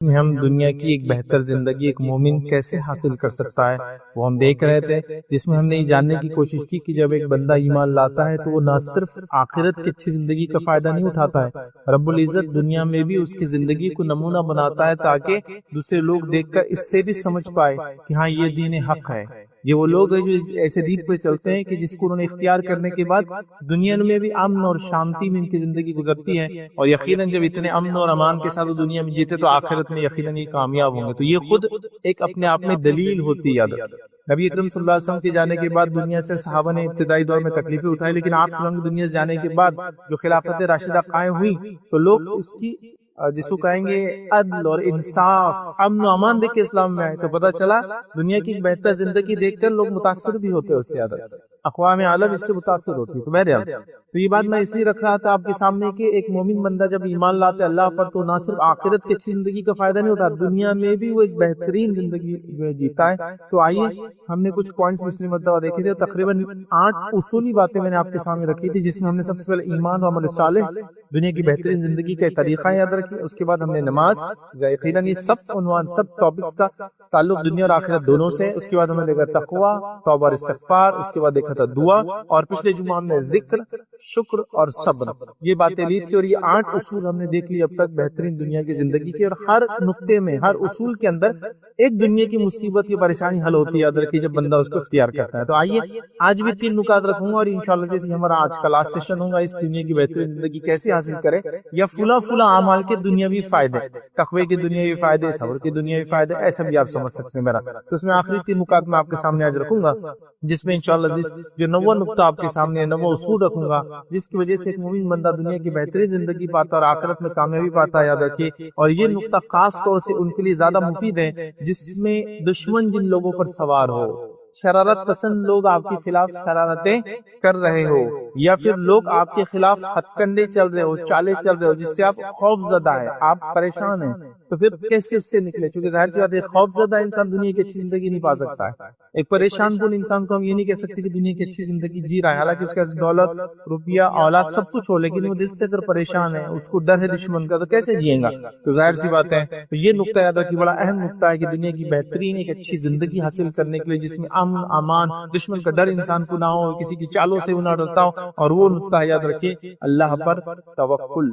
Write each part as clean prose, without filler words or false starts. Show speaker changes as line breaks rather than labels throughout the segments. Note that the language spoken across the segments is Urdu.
میں ہم دنیا کی ایک بہتر زندگی ایک مومن کیسے حاصل کر سکتا ہے وہ ہم دیکھ رہے تھے، جس میں ہم نے یہ جاننے کی کوشش کی کہ جب ایک بندہ ایمان لاتا ہے تو وہ نہ صرف آخرت کی اچھی زندگی کا فائدہ نہیں اٹھاتا ہے، رب العزت دنیا میں بھی اس کی زندگی کو نمونہ بناتا ہے تاکہ دوسرے لوگ دیکھ کر اس سے بھی سمجھ پائے کہ ہاں یہ دین حق ہے۔ یہ وہ لوگ ہیں جو ایسے دین پہ چلتے ہیں کہ جس کو انہوں نے اختیار کرنے کے بعد دنیا میں بھی امن اور شانتی میں ان کی زندگی گزرتی ہے، اور یقیناً جب اتنے امن اور امان کے ساتھ دنیا میں جیتے تو آخرت میں یقیناً یہ کامیاب ہوں گے۔ تو یہ خود ایک اپنے آپ میں دلیل ہوتی ہے۔ یاد رکھیں نبی اکرم صلی اللہ علیہ وسلم کے جانے کے بعد دنیا سے صحابہ نے ابتدائی دور میں تکلیفیں اٹھائی، لیکن آپ صلی اللہ علیہ وسلم کی دنیا سے جانے کے بعد جو خلافت راشدہ قائم ہوئی تو لوگ اس کی جس کو کہیں گے عدل اور انصاف، امن و امان دیکھ کے اسلام میں آئے، تو پتہ چلا دنیا کی ایک بہتر زندگی دیکھ کر لوگ متاثر بھی ہوتے ہیں، اس سے زیادہ اقوام عالم اس سے متاثر ہوتی ہے۔ تو بہرحال تو یہ بات میں اس لیے رکھ رہا تھا آپ کے سامنے کہ ایک مومن بندہ جب ایمان لاتا ہے اللہ پر تو نہ صرف آخرت کی اچھی زندگی کا فائدہ نہیں اٹھاتا، دنیا میں بھی وہ ایک بہترین زندگی جو ہے جیتا ہے۔ تو آئیے ہم نے کچھ پوائنٹس پچھلی مرتبہ دیکھے تھے، تقریباً 8 اصولی باتیں میں نے آپ کے سامنے رکھی تھی، جس میں ہم نے سب سے پہلے ایمان و عمل صالح، دنیا کی بہترین زندگی کا طریقہ یاد رکھے، اس کے بعد ہم نے نماز، یقیناً یہ سب عنوان سب ٹاپکس کا تعلق دنیا اور آخرت دونوں سے، اس کے بعد ہم نے دیکھا تقوی، توبہ اور استغفار، اس کے بعد دیکھا تھا دعا، اور پچھلے جمعہ ہم نے ذکر، شکر اور صبر، یہ باتیں لی تھی، اور یہ 8 اصول ہم نے دیکھ لی اب تک بہترین دنیا کی زندگی کے، اور ہر نقطے میں ہر اصول کے اندر ایک دنیا کی مصیبت یا پریشانی حل ہوتی ہے، یاد رکھیے جب بندہ اس کو اختیار کرتا ہے۔ تو آئیے آج بھی 3 نکات رکھوں گا، اور انشاءاللہ جیسے ہمارا آج کا لاسٹ سیشن ہوگا اس دنیا کی بہترین زندگی کیسے حاصل کرے، یا فلاں اعمال کے دنیاوی فائدے، تقوی کے دنیاوی فائدے، صبر کے دنیاوی فائدے، ایسا بھی آپ سمجھ سکتے ہیں میرا۔ تو اس میں آخری 3 نکات میں آپ کے سامنے آج رکھوں گا، جس میں انشاءاللہ جو 9واں نقطہ آپ کے سامنے 9واں اصول رکھوں گا، جس کی وجہ سے ایک مومن بندہ دنیا کی بہترین زندگی پاتا اور آخرت میں کامیابی پاتا ہے، یاد رکھیے۔ اور یہ نقطہ خاص طور سے ان کے لیے زیادہ مفید ہے جس میں دشمن جن لوگوں پر سوار ہو، شرارت پسند لوگ آپ کے خلاف شرارتیں کر رہے ہو، یا پھر لوگ آپ کے خلاف ہتھ کنڈے چل رہے ہو، چالیں چل رہے ہو، جس سے آپ خوف زدہ ہیں، آپ پریشان ہیں، تو پھر کیسے اس سے نکلے؟ چونکہ ظاہر سی بات ہے خوف زدہ انسان دنیا کی اچھی زندگی نہیں پا سکتا ہے۔ ایک پریشان کن انسان کو ہم یہ نہیں کہہ سکتے کہ دنیا کی اچھی زندگی جی رہا ہے، حالانکہ اس کے پاس دولت، روپیہ، اولاد سب کچھ ہو، لیکن وہ دل سے اگر پریشان ہے، اس کو ڈر ہے دشمن کا، تو کیسے جیئے گا؟ تو ظاہر سی بات ہے، تو یہ نقطہ یاد رکھیے، بڑا اہم نقطہ ہے کہ دنیا کی بہترین ایک اچھی زندگی حاصل کرنے کے لیے جس میں امن، امان، دشمن کا ڈر انسان کو نہ ہو، کسی کی چالوں سے وہ نہ ڈرتا ہو، اور وہ نقطہ یاد رکھیے اللہ پر توکل۔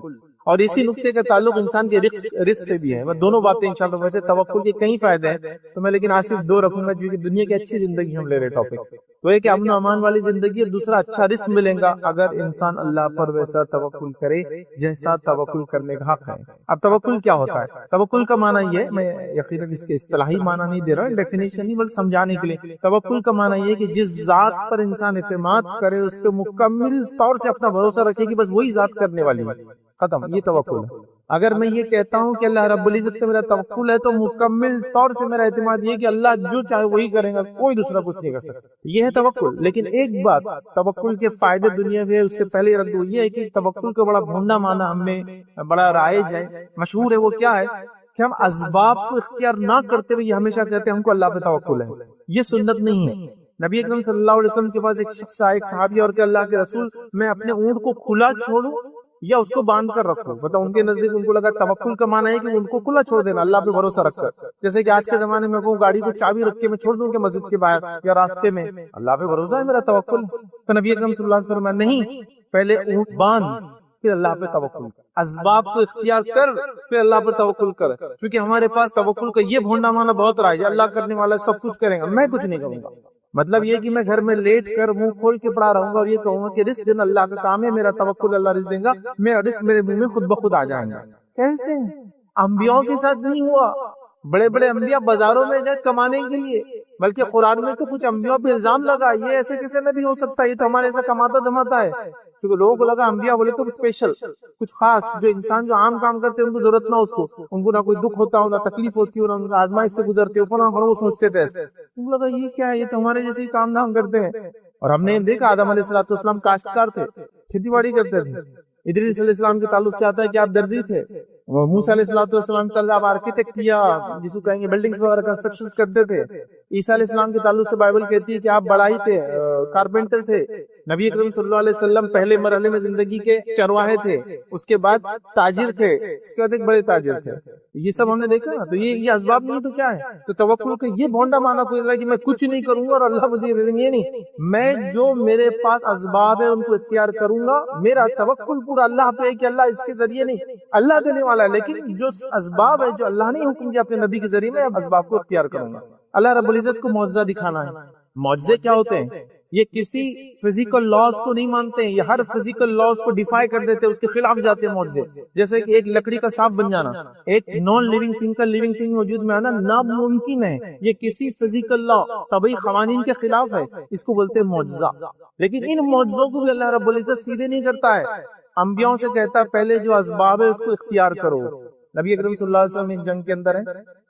اور اسی نقطے کا تعلق انسان کے رزق سے بھی ہے۔ میں دونوں باتیں انشاءاللہ، ویسے توکل کے کئی فائدے ہیں تو میں لیکن آج صرف 2 رکھوں گا، کیونکہ دنیا کی اچھی زندگی ہم لے رہے ٹاپک، تو ایک امن و امان والی زندگی، اور دوسرا اچھا رزق ملے گا اگر انسان اللہ پر ویسا توکل کرے جیسا توکل کرنے کا حق ہے۔ اب توکل کیا ہوتا ہے؟ توکل کا معنی یہ ہے، میں یقیناً اس کے اصطلاحی معنی نہیں دے رہا ہوں، ڈیفینیشن نہیں بلکہ سمجھانے کے لیے، توکل کا معنی یہ ہے کہ جس ذات پر انسان اعتماد کرے، اس پہ مکمل طور سے اپنا بھروسہ رکھے کہ بس وہی ذات کرنے والی ہے، ختم، یہ توکل ہے۔ اگر میں یہ کہتا ہوں کہ اللہ رب العزت پہ میرا توکل ہے، تو مکمل طور سے میرا اعتماد یہ کہ اللہ جو چاہے وہی کرے گا، کوئی دوسرا کچھ نہیں کر سکتا، یہ ہے توکل۔ لیکن ایک بات، توکل کے فائدے دنیا میں اس سے پہلے رکھ دو، یہ ہے کہ توکل کا بڑا بھونڈا معنی ہم میں بڑا رائج ہے، مشہور ہے، وہ کیا ہے کہ ہم اسباب کو اختیار نہ کرتے ہوئے یہ ہمیشہ کہتے ہیں ہم کو اللہ پہ توکل ہے۔ یہ سنت نہیں ہے۔ نبی اکرم صلی اللہ علیہ وسلم کے پاس ایک شخص آیا، ایک صحابی، اور کہ اللہ کے رسول میں اپنے اونٹ کو کھلا چھوڑوں یا اس کو باندھ کر رکھوں؟ مطلب ان کے نزدیک ان کو لگا توکل کا معنی ہے کہ ان کو کھلا چھوڑ دینا، اللہ پہ بھروسہ رکھ کر، جیسے کہ آج کے زمانے میں کہوں گاڑی کو چابی رکھ کے میں چھوڑ دوں کہ مسجد کے باہر یا راستے میں، اللہ پہ بھروسہ ہے میرا توکل۔ تو نبی اکرم صلی اللہ علیہ وسلم نہیں، پہلے اونٹ باندھ پھر اللہ پہ توکل کر، اسباب کو اختیار کر پھر اللہ پر توکل کر۔ چونکہ ہمارے پاس توکل کا یہ بھونڈا معنی بہت رائج ہے، اللہ کرنے والا سب کچھ کرے گا، میں کچھ نہیں کروں گا۔ مطلب یہ کہ میں گھر میں لیٹ کر منہ کھول کے پڑا رہوں گا اور یہ کہوں گا کہ رزق دینا اللہ کا کام ہے، میرا توکل اللہ رزق دے گا، میرا رزق میرے منہ میں خود بخود آ جائے گا۔ کیسے؟ انبیاء کے ساتھ نہیں ہوا۔ بڑے بڑے انبیاء بازاروں میں جائے کمانے کے لیے، بلکہ قرآن میں تو کچھ انبیاء پہ الزام لگا، یہ ایسے کیسے نبی ہو سکتا ہے، یہ تو ہمارے ایسا کماتا دھماتا ہے۔ کیونکہ لوگوں کو لگا انبیاء بولے تو اسپیشل، کچھ خاص، جو انسان جو عام کام کرتے ہیں ان کو ضرورت نہ اس کو، ان کو نہ کوئی دکھ ہوتا ہو، نہ تکلیف ہوتی ہو، نہ آزمائش سے گزرتے ہو، فلاں وہ سوچتے تھے ایسے۔ ان کو لگا یہ کیا ہے، یہ تو ہمارے جیسے ہی کام دھام کرتے ہیں۔ اور ہم نے دیکھا آدم علیہ السلام کاشتکار تھے، کھیتی باڑی کرتے تھے۔ ادریس علیہ السلام کے تعلق سے آتا ہے کہ آپ درزی تھے، وہ موسیٰ علیہ السلام طرز آپ آرکیٹیکٹ یا جس کو کہیں گے بلڈنگز وغیرہ کنسٹرکشنز کرتے تھے. عیسیٰ علیہ السلام کے تعلق سے بائبل کہتی ہے کہ آپ بڑائی تھے، کارپینٹر تھے. نبی اکرم صلی اللہ علیہ وسلم پہلے مرحلے میں زندگی کے چرواہے تھے، اس کے بعد تاجر تھے، اس کے بعد ایک بڑے تاجر تھے. یہ سب ہم نے دیکھا نا. تو یہ اسباب نہیں تو کیا ہے؟ تو توکل کا یہ بھونڈا معنی کوئی نہیں کہ میں کچھ نہیں کروں گا اور اللہ مجھے دے دیں گے. یہ نہیں، میں جو میرے پاس اسباب ہے ان کو اختیار کروں گا. میرا توکل پورا اللہ پہ ہے کہ اللہ اس کے ذریعے نہیں، اللہ دینے والا ہے، لیکن جو اسباب ہے جو اللہ نے حکم دیا اپنے نبی کے ذریعے میں اسباب کو اختیار کروں گا. اللہ رب العزت کو معجزہ دکھانا ہے. معجزے کیا ہوتے ہیں؟ یہ کسی فزیکل لاز کو نہیں مانتے ہیں، یہ ہر فزیکل لاز کو ڈیفائی کر دیتے ہیں، اس کے خلاف جاتے ہیں معجزے. جیسے کہ ایک لکڑی کا سانپ بن جانا، ایک نان لیونگ تھنگ کا لیونگ تھنگ وجود میں آنا ناممکن ہے. یہ کسی فزیکل لا طبعی قوانین کے خلاف ہے، اس کو بولتے ہیں معجزہ. لیکن ان معجزوں کو بھی اللہ رب العزت سیدھے نہیں کرتا ہے، انبیاء سے کہتا ہے پہلے جو اسباب ہے اس کو اختیار کرو. نبی اکرم صلی اللہ علیہ وسلم ایک جنگ کے اندر ہے،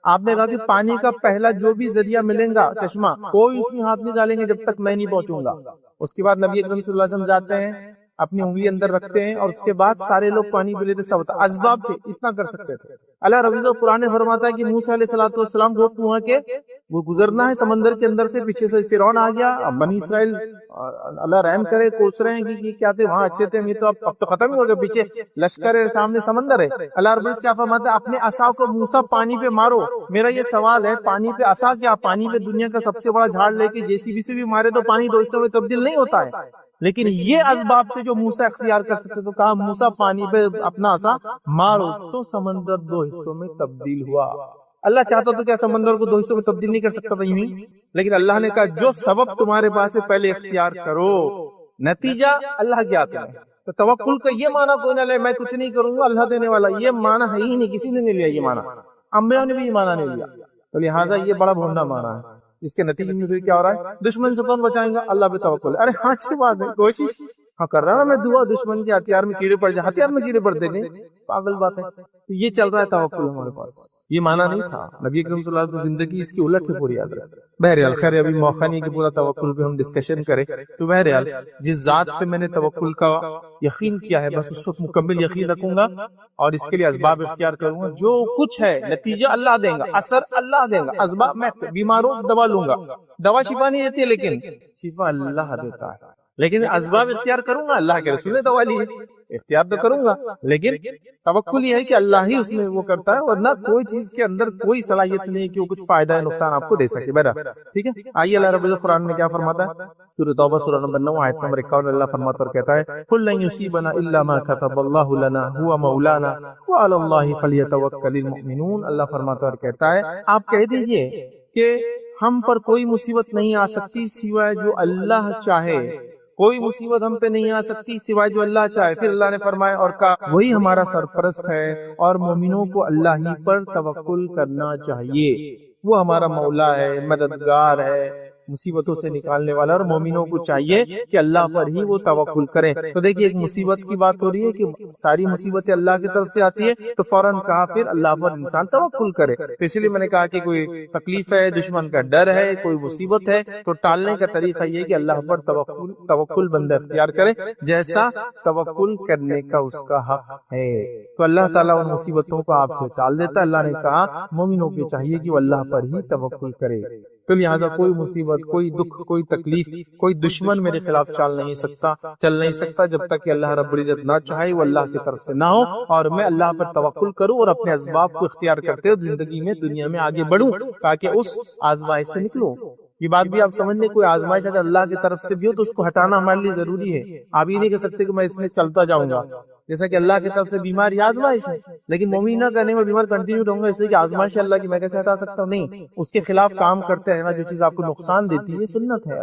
آپ نے کہا کہ پانی کا پہلا جو بھی ذریعہ ملے گا چشمہ، کوئی اس میں ہاتھ نہیں ڈالیں گے جب تک میں نہیں پہنچوں گا. اس کے بعد نبی اکرم صلی اللہ علیہ وسلم جاتے ہیں، اپنی انگلی اندر رکھتے ہیں اور اس کے بعد سارے لوگ پانی پی لیتے. سب اسباب تھے، اتنا کر سکتے تھے. اللہ رب العزت قرآن نے فرماتا ہے کہ موسیٰ علیہ السلام کو حکم ہوا کہ وہ گزرنا ہے سمندر کے اندر سے، پیچھے سے فرعون آ گیا. بنی اسرائیل اللہ رحم کرے کوس رہے ہیں کہ کیا تھے وہاں اچھے تھے، یہ تو اب تو ختم ہی ہو گیا، پیچھے لشکر ہے، سامنے سمندر ہے. اللہ رب العزت کیا فرماتا ہے؟ اپنے عصا کو موسیٰ پانی پہ مارو. میرا یہ سوال ہے، پانی پہ عصا کیا؟ پانی پہ دنیا کا سب سے بڑا جھاڑ لے کے JCB سے بھی مارے تو پانی دو حصوں میں تبدیل نہیں ہوتا ہے. لیکن یہ اسباب تھے جو موسیٰ اختیار کر سکتے. تو کہا موسیٰ پانی پہ اپنا عصا مارو تو سمندر دو حصوں میں تبدیل ہوا. اللہ چاہتا تو کیا سمندر کو دو حصوں میں تبدیل نہیں کر سکتا تھا یوں ہی؟ لیکن اللہ نے کہا جو سبب تمہارے پاس ہے پہلے اختیار کرو، نتیجہ اللہ کے ہاتھ میں. تو توکل کا یہ معنی کوئی نہ لے میں کچھ نہیں کروں گا اللہ دینے والا، یہ معنی ہے ہی نہیں، کسی نے نہیں لیا یہ معنی، انبیاء نے بھی یہ معنی نہیں لیا. تو لہٰذا یہ بڑا بھونڈا معنی ہے. اس کے نتیجے میں پھر کیا ہو رہا ہے؟ دشمن سے کون بچائیں گا؟ اللہ پہ توکل. ارے ہاں اچھی بات ہے، کوشش کر رہا نا میں دعا، دشمن کے ہتھیار میں کیڑے پڑ جائیں، ہتھیار میں کیڑے پڑتے نہیں، پاگل بات ہے. یہ چل رہا ہے توکل ہمارے پاس، یہ معنی نہیں تھا. نبی اکرم صلی اللہ علیہ وسلم زندگی اس کی الٹ ہے پوری. یاد رکھیں. بہرحال خیر ابھی موقع نہیں کہ پورا توکل پہ ہم ڈسکشن کریں. تو بہرحال جس ذات پہ میں نے توکل کا یقین کیا ہے بس اس کو مکمل یقین رکھوں گا اور اس کے لیے اسباب اختیار کروں گا. جو کچھ ہے نتیجہ اللہ دیں گا، اثر اللہ دیں گا. اسباب میں بیماروں دوا لوں گا، دوا شفا نہیں دیتی ہے لیکن شفا اللہ دیتا ہے. لیکن اسباب اختیار کروں گا، اللہ کے رسول نے دوا لی ہے، اختیار تو کروں گا. لیکن توکل یہ ہے کہ اللہ ہی اس میں وہ کرتا ہے، ورنہ کوئی چیز کے اندر کوئی صلاحیت نہیں ہے کہ وہ کچھ فائدہ ہے نقصان آپ کو دے سکے. بہرحال ٹھیک ہے. آئیے اللہ رب العزت قرآن میں کیا فرماتا ہے؟ سورۃ توبہ سورہ نمبر 9 آیت نمبر 51 اللہ فرماتا اور کہتا ہے قُل لَن يُصِيبَنَا إِلَّا مَا كَتَبَ اللَّهُ لَنَا هُوَ مَوْلَانَا وَعَلَى اللَّهِ فَلْيَتَوَكَّلِ الْمُؤْمِنُونَ. اللہ فرماتا اور کہتا ہے آپ کہہ دیجئے کہ ہم پر کوئی مصیبت نہیں آ سکتی سوائے جو اللہ چاہے. کوئی مصیبت ہم پہ نہیں آ سکتی سوائے جو اللہ چاہے. پھر اللہ نے فرمایا اور کہا وہی ہمارا سرپرست ہے اور مومنوں کو اللہ ہی پر توکل کرنا چاہیے. وہ ہمارا مولا ہے، مددگار ہے، مصیبتوں سے نکالنے والا، اور مومنوں کو چاہیے کہ اللہ پر ہی وہ توکل کریں. تو دیکھیے ایک مصیبت کی بات ہو رہی ہے کہ ساری مصیبتیں اللہ کی طرف سے آتی ہے تو فوراً کہا پھر اللہ پر انسان توکل کرے. اس لیے میں نے کہا کہ کوئی تکلیف ہے، دشمن کا ڈر ہے، کوئی مصیبت ہے تو ٹالنے کا طریقہ یہ کہ اللہ پر توکل بندہ اختیار کرے جیسا توکل کرنے کا اس کا حق ہے. تو اللہ تعالیٰ ان مصیبتوں کو آپ سے ٹال دیتا ہے. اللہ نے کہا مومنوں کو چاہیے کہ وہ اللہ پر ہی توکل کرے. تو لہٰذا کوئی مصیبت، کوئی دکھ، کوئی تکلیف، کوئی دشمن میرے خلاف چل نہیں سکتا جب تک کہ اللہ رب العزت نہ چاہے، وہ اللہ کی طرف سے نہ ہو اور میں اللہ پر توکل کروں اور اپنے اسباب کو اختیار کرتے ہوئے زندگی میں دنیا میں آگے بڑھوں تاکہ اس آزمائش سے نکلوں. یہ بات بھی آپ سمجھ لیں، کوئی آزمائش اگر اللہ کی طرف سے بھی ہو تو اس کو ہٹانا ہمارے لیے ضروری ہے. آپ یہ نہیں کہہ سکتے کہ میں اس میں چلتا جاؤں گا. جیسا کہ اللہ کی طرف سے بیماری آزمائش ہے لیکن مومن نہ کرنے میں بیمار کنٹینیو رہوں گا اس لیے کہ آزمائش اللہ کی میں کیسے ہٹا سکتا ہوں؟ نہیں، اس کے خلاف کام کرتے رہنا. جو چیز آپ کو نقصان دیتی ہے یہ سنت ہے،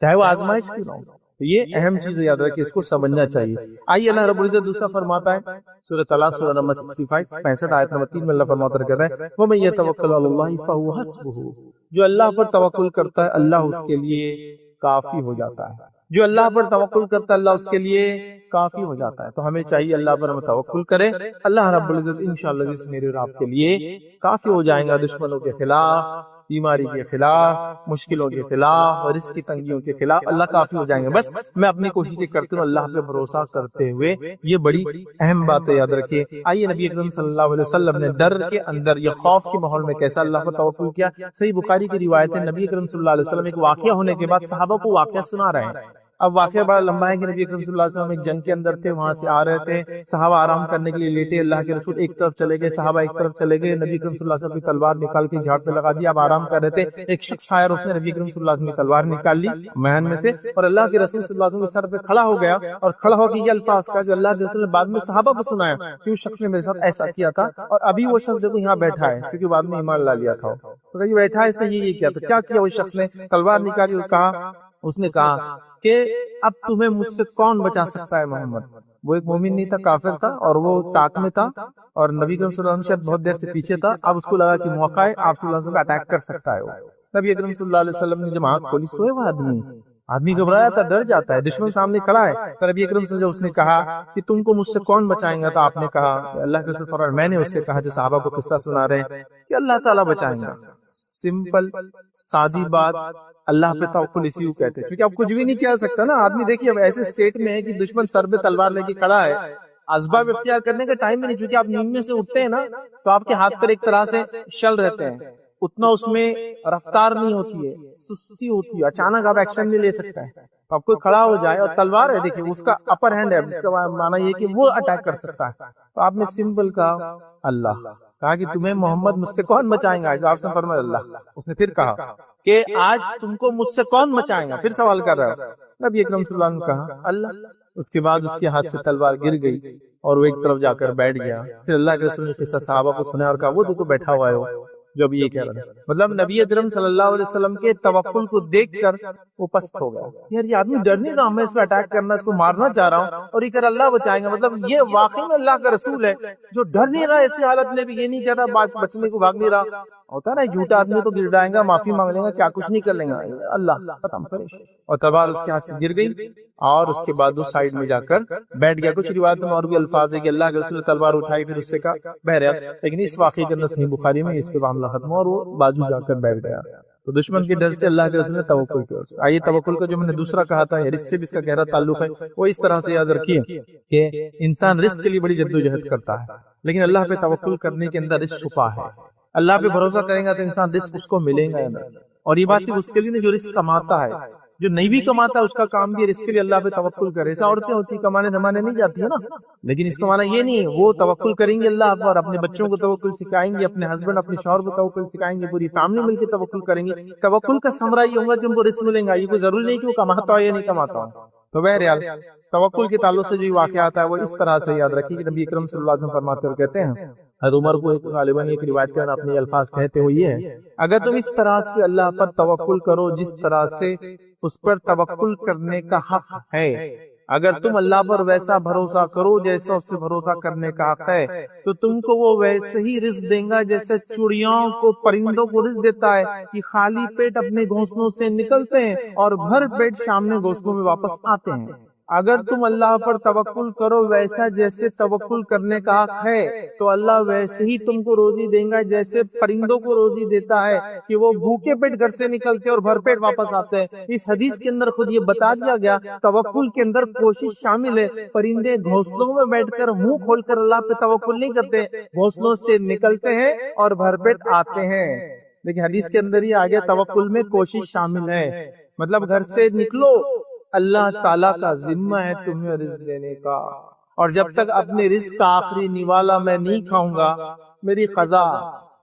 چاہے وہ آزمائش کیوں نہ ہو. تو یہ اہم چیز یاد رکھیں، اس کو سمجھنا چاہیے. آئیے اللہ رب العزت دوسرا فرماتا ہے سورۃ طلاق سورہ نمبر 65 آیت نمبر 3 میں اللہ فرماتا ہے کہتا ہے وَمَن يَتَوَكَّلْ عَلَى اللَّهِ فَهُوَ حَسْبُهُ. جو اللہ پر توکل کرتا ہے اللہ اس کے لیے کافی ہو جاتا ہے. جو اللہ پر توکل کرتا ہے اللہ اس کے لیے کافی ہو جاتا ہے. تو ہمیں چاہیے اللہ پر ہم توکل کریں. اللہ رب العزت انشاءاللہ اس میرے اور آپ کے لیے کافی ہو جائیں گا دشمنوں کے خلاف. بیماری کے خلاف، مشکلوں کے خلاف، رزق کی تنگیوں کے خلاف اللہ کافی ہو جائیں گے. بس میں اپنی کوششیں کرتے ہوں اللہ پہ بھروسہ کرتے ہوئے. یہ بڑی اہم بات ہے، یاد رکھیے. آئیے نبی اکرم صلی اللہ علیہ وسلم نے ڈر کے اندر یا خوف کے ماحول میں کیسا اللہ پر توکل کیا. صحیح بخاری کی روایت ہے، نبی اکرم صلی اللہ علیہ وسلم ایک واقعہ ہونے کے بعد صحابہ کو واقعہ سنا رہے ہیں. اب واقعہ بڑا لمبا ہے کہ نبی اکرم صلی اللہ علیہ وسلم ایک جنگ کے اندر تھے، وہاں سے آ رہے تھے، صحابہ آرام کرنے کے لیے لیٹے، اللہ کے رسول ایک طرف چلے گئے، صحابہ ایک طرف چلے گئے. نبی اکرم صلی اللہ علیہ وسلم کی تلوار نکال کے جھاڑ پہ لگا دی. اب آرام کر رہے تھے، ایک شخص آیا، اس نے نبی اکرم صلی اللہ علیہ وسلم کی تلوار نکال لی مہن میں سے اور اللہ کے رسول صلی اللہ علیہ وسلم کے سر پہ کھڑا ہو گیا اور کھڑا ہو کے یہ الفاظ کہا جو اللہ کے رسول نے بعد میں صحابہ کو سنایا کہ اس شخص نے میرے ساتھ ایسا کیا تھا اور ابھی وہ شخص دیکھو یہاں بیٹھا ہے، کیونکہ بعد میں ایمان لا لیا تھا. تو یہ بیٹھا ہے، اس نے یہ کیا. تو کیا کیا اس شخص نے؟ تلوار نکالی اور کہا، اس نے کہا کہ اب تمہیں مجھ سے کون بچا سکتا ہے محمد. وہ ایک مومن نہیں تھا، کافر تھا اور وہ طاق میں تھا اور نبی اکرم صلی اللہ علیہ وسلم شاید بہت دیر سے پیچھے تھا. اب اس کو لگا کہ موقع ہے، آپ صلی اللہ علیہ وسلم پہ اٹیک کر سکتا ہے. وہ نبی اکرم صلی اللہ علیہ وسلم نے جب آنکھ کھولی، سوئے وہ آدمی گھبرایا تھا، ڈر جاتا ہے، دشمن سامنے کھڑا ہے. تو نبی اکرم صلی اللہ علیہ وسلم اس نے کہا کہ تم کو مجھ سے کون بچائیں گا. تو آپ نے کہا کہ اللہ کے رسول فرمایا، میں نے اس سے کہا جو صحابہ کو قصہ سنا رہے ہیں کہ اللہ تعالیٰ بچائیں گا. سمپل سادی بات، اللہ پہ توکل اسی کو کہتے ہیں، کیونکہ اب کچھ بھی نہیں کہہ سکتا نا آدمی. دیکھیے اب ایسے اسٹیٹ میں ہے کہ دشمن سر پہ تلوار لے کے کھڑا ہے، اسباب اختیار کرنے کا ٹائم بھی نہیں. چونکہ آپ نیند میں سے اٹھتے ہیں نا تو آپ کے ہاتھ پر ایک طرح سے شل رہتے ہیں، اتنا اس میں رفتار نہیں ہوتی ہے، سستی ہوتی ہے، اچانک آپ ایکشن نہیں لے سکتے ہیں. اب کوئی کھڑا ہو جائے اور تلوار ہے، دیکھیں اس کا اپر ہینڈ ہے، جس کا معنی یہ کہ وہ اٹیک کر سکتا ہے. تو آپ نے سمپل کہا اللہ، کہا کہ تمہیں محمد مجھ سے کون بچائیں گا. آپ سے فرمایا اللہ. اس نے پھر کہا کہ آج تم کو مجھ سے کون بچائیں گا. پھر سوال کر رہا ہے. نبی اکرم صلی اللہ علیہ وسلم نے کہا اللہ. اس کے بعد اس کے ہاتھ سے تلوار گر گئی اور وہ ایک طرف جا کر بیٹھ گیا. پھر اللہ کے رسول نے قصہ صحابہ کو سنا اور کہا وہ دیکھو بیٹھا ہوا ہے وہ جو ابھی یہ کہہ رہا ہے. مطلب نبی اکرم صلی اللہ علیہ وسلم کے توکل کو دیکھ کر وہ پست ہو گیا. یار یہ آدمی ڈر نہیں رہا، میں اس پہ اٹیک کرنا، اس کو مارنا چاہ رہا ہوں اور یہ کہہ رہا اللہ بچائیں گا. مطلب یہ واقعی میں اللہ کا رسول ہے جو ڈر نہیں رہا ایسی حالت میں بھی، یہ نہیں کہہ رہا بچنے کو بھاگ نہیں رہا. ہوتا ہے نا جھوٹا آدمی تو گر جائے گا، معافی مانگ لے گا، کیا کچھ نہیں کر لیں گا. اللہ ختم فریش. اور تلوار اس کے ہاتھ سے گر گئی اور اس کے بعد وہ سائیڈ میں جا کر بیٹھ گیا. کچھ روایت میں اور بھی الفاظ ہے کہ اللہ کے رسول نے تلوار اٹھائی، پھر اس سے کہا بہرحال، لیکن اس واقعے کے اندر صحیح بخاری میں اس پہ معاملہ ختم ہوا اور وہ بازو جا کر بیٹھ گیا. تو دشمن کے ڈر سے اللہ کے رسول نے توکل کیا. آئیے توکل کا جو میں نے دوسرا کہا تھا، اس سے بھی اس کا گہرا تعلق ہے. وہ اس طرح سے یاد رکھیے کہ انسان رزق کے لیے بڑی جدوجہد کرتا ہے، لیکن اللہ پہ توکل کرنے کے اندر رزق چھپا ہے. اللہ پہ بھروسہ کریں گا تو انسان رزق اس کو ملے گا. اور یہ بات صرف اس کے لیے نہیں جو رزق کماتا ہے، جو نہیں بھی کماتا ہے اس کا کام بھی رزق کے لیے اللہ پہ توکل کرے. ایسا عورتیں ہوتی کمانے دھمانے نہیں جاتی ہے نا، لیکن اس کا معنی یہ نہیں ہے وہ توکل کریں گے اللہ پر، اپنے بچوں کو توکل سکھائیں گے، اپنے ہسبینڈ اپنے شوہر کو توکل سکھائیں گے، پوری فیملی مل کے توکل کریں گے. توکل کا ثمرہ یہ ہوگا کہ ان کو رزق ملے گا. یہ کوئی ضروری نہیں کہ وہ کماتا ہو یا نہیں کماتا ہو. تو بہرحال توکل کے تعلق سے جو واقعہ آتا ہے وہ اس طرح سے یاد رکھیے کہ نبی اکرم صلی اللہ علیہ وسلم فرماتے ہوئے کہتے ہیں، حضرت عمر کو غالباً ایک روایت کے اندر اپنے الفاظ کہتے ہوئے یہ ہے، اگر تم اس طرح سے اللہ پر توکل کرو جس طرح سے اس پر توکل کرنے کا حق ہے، اگر تم اللہ پر ویسا بھروسہ کرو جیسا اس سے بھروسہ کرنے کا حق ہے، تو تم کو وہ ویسے ہی رزق دیں گا جیسے چڑیوں کو پرندوں کو رزق دیتا ہے کہ خالی پیٹ اپنے گھونسلوں سے نکلتے ہیں اور بھر پیٹ سامنے گھونسلوں میں واپس آتے ہیں. اگر تم اللہ پر توکل کرو ویسا جیسے توکل کرنے کا حق ہے تو اللہ ویسے ہی تم کو روزی دیں گا جیسے پرندوں کو روزی دیتا ہے کہ وہ بھوکے پیٹ گھر سے نکلتے اور بھر پیٹ واپس آتے ہیں. اس حدیث کے اندر خود یہ بتا دیا گیا توکل کے اندر کوشش شامل ہے. پرندے گھونسلوں میں بیٹھ کر منہ کھول کر اللہ پہ توکل نہیں کرتے، گھونسلوں سے نکلتے ہیں اور بھر پیٹ آتے ہیں. لیکن حدیث کے اندر یہ آ گیا توکل میں کوشش شامل ہے. مطلب گھر سے نکلو، اللہ تعالیٰ کا ذمہ ہے تمہیں رزق دینے کا، اور جب تک اپنے رزق کا آخری نوالا میں نہیں کھاؤں گا، میری قضا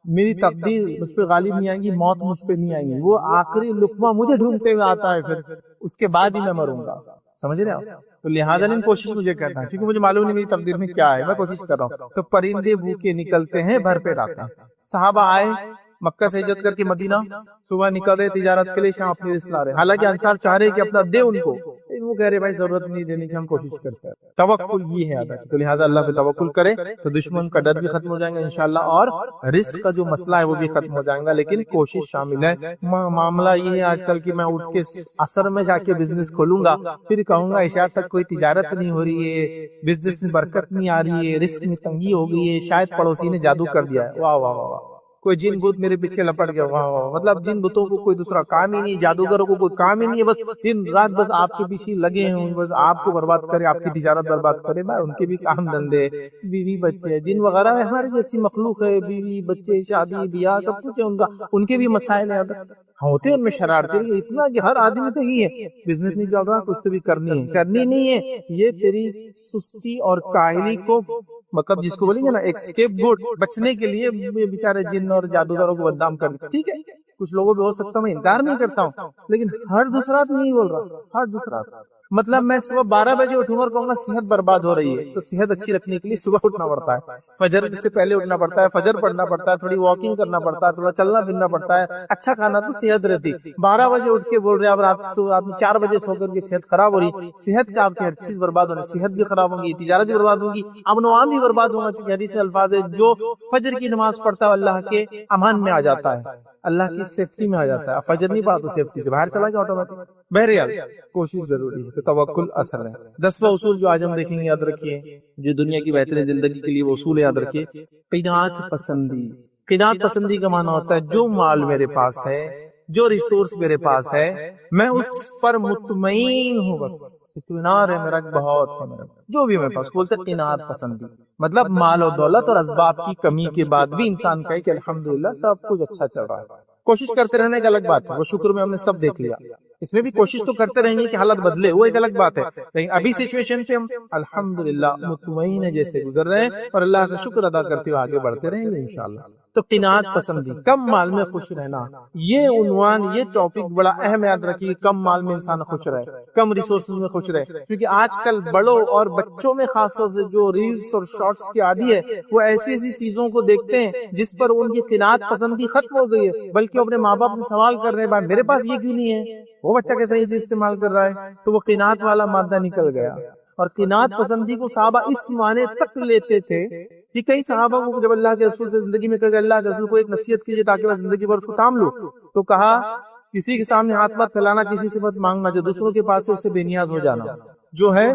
میری تقدیر مجھ پہ غالب نہیں آئیں گی، موت مجھ پہ نہیں آئیں گی. وہ آخری لقمہ مجھے ڈھونڈتے ہوئے آتا ہے، پھر اس کے بعد ہی میں مروں گا. سمجھ رہے آپ؟ تو لہٰذا کوشش مجھے کرنا ہے، کیونکہ مجھے معلوم نہیں میری تقدیر میں کیا ہے، میں کوشش کر رہا ہوں. تو پرندے بھوکے نکلتے ہیں، بھر پیٹ آتے ہیں. صحابہ آئے مکہ سے ہجرت کر کے مدینہ، صبح نکل رہے تجارت کے لیے، شام اپنی رزق لا رہے. حالانکہ انصار چاہ رہے کہ اپنا دے ان کو، لیکن وہ کہہ رہے بھائی ضرورت نہیں دینے کی، ہم کوشش کرتے ہیں. توکل یہ ہے آدھا. تو لہٰذا اللہ پہ توکل کرے تو دشمن کا ڈر بھی ختم ہو جائے گا انشاءاللہ، اور رزق کا جو مسئلہ ہے وہ بھی ختم ہو جائے گا. لیکن کوشش شامل ہے. معاملہ یہ ہے آج کل کی میں اٹھ کے عصر میں جا کے بزنس کھولوں گا، پھر کہوں گا عشاء تک کوئی تجارت نہیں ہو رہی ہے، بزنس میں برکت نہیں آ رہی ہے، رزق میں تنگی ہو گئی ہے، شاید پڑوسی نے جادو کر دیا ہے. واہ واہ واہ، کوئی جن بت میرے پیچھے لپٹ گیا، واہ واہ، مطلب جن بتوں کو کوئی دوسرا کام ہی نہیں، جادوگروں کو کوئی کام ہی نہیں ہے، بس دن رات بس آپ کے پیچھے لگے ہوں، بس آپ کو برباد کرے، آپ کی تجارت برباد کرے۔ بھائی ان کے بھی کام دھندے، بیوی بچے، جن وغیرہ ہمارے جیسی مخلوق ہے، بیوی بچے، شادی بیاہ سب کچھ ہے ان کا، ان کے بھی مسائل ہیں، ہوتے ہیں ان میں شرارتیں، اتنا کہ ہر آدمی تو ہی ہے، بزنس نہیں چل رہا کچھ تو بھی کرنی ہے، کرنی نہیں ہے، یہ تیری سستی اور کاہلی کو مطلب جس کو بولیں گے نا ایک اسکیپ گوٹ بچنے کے لیے بیچارے جن اور جادوگروں کو بدنام کرنے، ٹھیک ہے کچھ لوگوں بھی ہو سکتا میں انکار نہیں کرتا ہوں، لیکن ہر دوسرا نہیں بول رہا، ہر دوسرا مطلب میں صبح 12 بجے اٹھوں گا اور کہوں گا صحت برباد ہو رہی ہے، تو صحت اچھی رکھنے کے لیے صبح اٹھنا پڑتا ہے، فجر سے پہلے اٹھنا پڑتا ہے، فجر پڑھنا پڑتا ہے، تھوڑی واکنگ کرنا پڑتا ہے، تھوڑا چلنا پھرنا پڑتا ہے، اچھا کھانا تو صحت رہتی۔ 12 بجے اٹھ کے بول رہے ہیں اب آپ 4 بجے سو کر کے صحت خراب ہو رہی، صحت کا آپ کی ہر چیز برباد ہونی، صحت بھی خراب ہوگی، تجارت بھی برباد ہوگی، امن و امان بھی برباد ہوگا، چونکہ حدیث میں الفاظ ہے جو فجر کی نماز پڑھتا ہے اللہ کے امان میں آ جاتا ہے، اللہ کی سیفٹی میں آ جاتا ہے، فجر نہیں پڑھا تو سیفٹی سے باہر چلا گیا آٹومیٹک۔ بہرحال کوشش ضروری ہے، تو توکل اثر ہے۔ 10واں اصول جو آج ہم دیکھیں گے، یاد رکھیے، جو دنیا کی بہترین زندگی کے لیے وہ اصول یاد رکھیے، قناعت پسندی۔ قناعت پسندی کا معنی ہوتا ہے جو مال میرے پاس ہے، جو ریسورس میرے پاس ہے، میں اس پر مطمئن ہوں، بس اطمینان ہے میرا، بہت ہے میرا، جو بھی میرے پاس، بولتے ہیں قناعت پسندی، مطلب مال و دولت اور اسباب کی کمی کے بعد بھی انسان کہے کہ الحمدللہ سب کچھ اچھا چل رہا ہے۔ کوشش کرتے رہنے کا الگ بات ہے، وہ شکر میں ہم نے سب دیکھ لیا، اس میں بھی کوشش تو کرتے رہیں گے کہ حالت بدلے، وہ ایک الگ بات ہے، لیکن ابھی سچویشن پہ ہم الحمدللہ مطمئن جیسے گزر رہے ہیں اور اللہ کا شکر ادا کرتے ہوئے آگے بڑھتے رہیں گے انشاءاللہ۔ تو قناعت پسندی، کم مال میں خوش رہنا، یہ عنوان، یہ ٹاپک بڑا اہم، یاد رکھیے، کم مال میں انسان خوش رہے، کم ریسورسز میں خوش رہے، کیونکہ آج کل بڑوں اور بچوں میں خاص طور سے جو ریلز اور شارٹس کی عادی ہے، وہ ایسی ایسی چیزوں کو دیکھتے ہیں جس پر ان کی قناعت پسندی ختم ہو گئی ہے، بلکہ اپنے ماں باپ سے سوال کر رہے ہیں بھائی میرے پاس یہ کیوں نہیں ہے، وہ بچہ کیسے یہ چیز استعمال کر رہا ہے، تو وہ قناعت والا مادہ نکل گیا۔ اور قناعت پسندی کو صحابہ اس معنی تک لیتے تھے کہ کئی صحابہ کو جب اللہ کے رسول سے زندگی میں کہا کہ اللہ کے رسول کو ایک نصیحت کیجیے تاکہ میں زندگی بھر اس کو تام لوں، تو کہا کسی کے سامنے ہاتھ مت پھیلانا، کسی سے مت مانگنا، جو دوسروں کے پاس ہے اس سے بے نیاز ہو جانا، جو ہے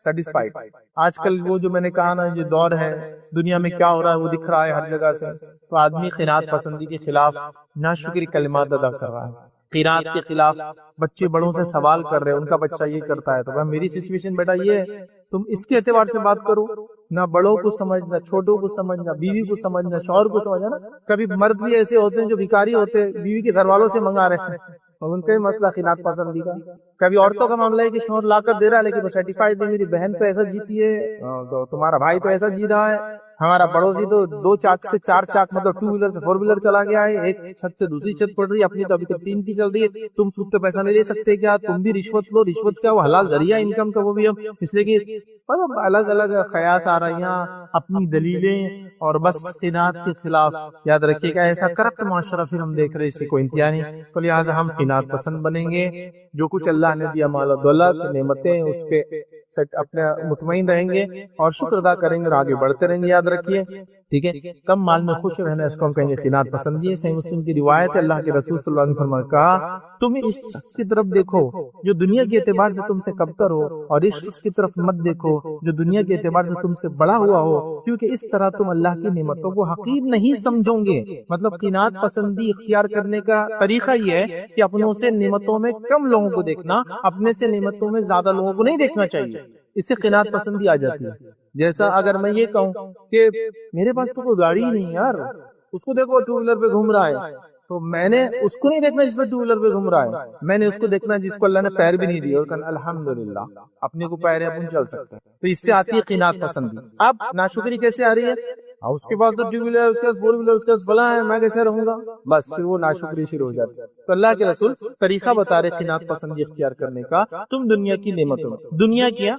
سیٹسفائیڈ۔ آج کل وہ جو میں نے کہا نا، یہ دور ہے، دنیا میں کیا ہو رہا ہے وہ دکھ رہا ہے ہر جگہ سے، تو آدمی قناعت پسندی کے خلاف ناشکری کلمات ادا کر رہا ہے، قناعت کے خلاف بچے بڑوں سے سوال کر رہے ہیں، ان کا بچہ یہ کرتا ہے تو بھائی میری سچویشن بیٹا یہ ہے، تم اس کے اعتبار سے بات کرو، نہ بڑوں کو سمجھنا، چھوٹوں کو سمجھنا، بیوی کو سمجھنا، شوہر کو سمجھنا۔ کبھی مرد بھی ایسے ہوتے ہیں جو بھکاری ہوتے ہیں، بیوی کے گھر والوں سے منگا رہے ہیں، اور ان کا مسئلہ قناعت پسندی کا۔ کبھی عورتوں کا معاملہ ہے کہ شوہر لا کر دے رہا ہے لیکن وہ سرٹیفائڈ نہیں، میری بہن تو ایسا جیتی ہے، تو تمہارا بھائی تو ایسا جی رہا ہے، ہمارا پڑوسی تو 2 چاک سے 4 چاک مطلب 2 ویلر سے 4 ویلر چلا گیا ہے، ایک چھت سے دوسری چھت پڑ رہی ہے، اپنی تو ابھی تک 3 کی چل رہی ہے، تم سود پہ پیسہ نہیں لے سکتے کیا، تم بھی رشوت لو، رشوت کیا وہ حلال ذریعہ انکم کا، وہ بھی ہم اس لیے کہ الگ الگ خیاس آ رہی ہیں، اپنی دلیلیں، اور بس قناعت کے خلاف۔ یاد رکھیے گا ایسا کرپٹ معاشرہ پھر ہم دیکھ رہے، اس سے کوئی انتہا نہیں، تو لہٰذا ہم قناعت پسند بنیں گے، جو کچھ اللہ نے دیا مال و دولت نعمتیں اس پہ اپنے مطمئن رہیں گے اور شکر ادا کریں گے اور آگے بڑھتے رہیں گے، یاد رکھیے، ٹھیک ہے۔ کم مال میں خوش رہنا، اس کو ہم کہیں گے قناعت پسندی ہے۔ صحیح مسلم کی روایت ہے، اللہ کے رسول صلی اللہ علیہ وسلم نے کہا تم اس شخص کی طرف دیکھو جو دنیا کے اعتبار سے تم سے کمتر ہو، اور اس شخص کی طرف مت دیکھو جو دنیا کے اعتبار سے تم سے بڑا ہوا ہو، کیونکہ اس طرح تم اللہ کی نعمتوں کو حقیر نہیں سمجھو گے۔ مطلب قناعت پسندی اختیار کرنے کا طریقہ یہ ہے کہ اپنوں سے نعمتوں میں کم لوگوں کو دیکھنا، اپنے سے نعمتوں میں زیادہ لوگوں کو نہیں دیکھنا چاہیے، اس سے قناعت پسندی آ جاتی ہے۔ جیسا اگر میں یہ کہوں کہ میرے پاس تو کوئی گاڑی ہی نہیں یار، اس کو دیکھو 2 ویلر پہ گھوم رہا ہے، تو میں نے اس کو نہیں دیکھنا جس پہ 2 ویلر پہ گھوم رہا ہے، میں نے اس کو دیکھنا جس کو اللہ نے پیر بھی نہیں دیا، اور کہنا الحمدللہ اپنے کو پیر ہے اپن چل سکتے ہیں، تو اس سے آتی ہے قناعت پسندی۔ اب ناشکری کیسے آ رہی ہے، اس کے پاس تو 2 ویلر، اس کے پاس 4 ویلر، اس کے پاس فلاں ہے، میں کیسے رہوں گا، بس پھر وہ ناشکری شروع ہو جاتی ہے۔ تو اللہ کے رسول طریقہ بتا رہے قناعت پسندی اختیار کرنے کا، تم دنیا کی نعمتوں میں، دنیا کیا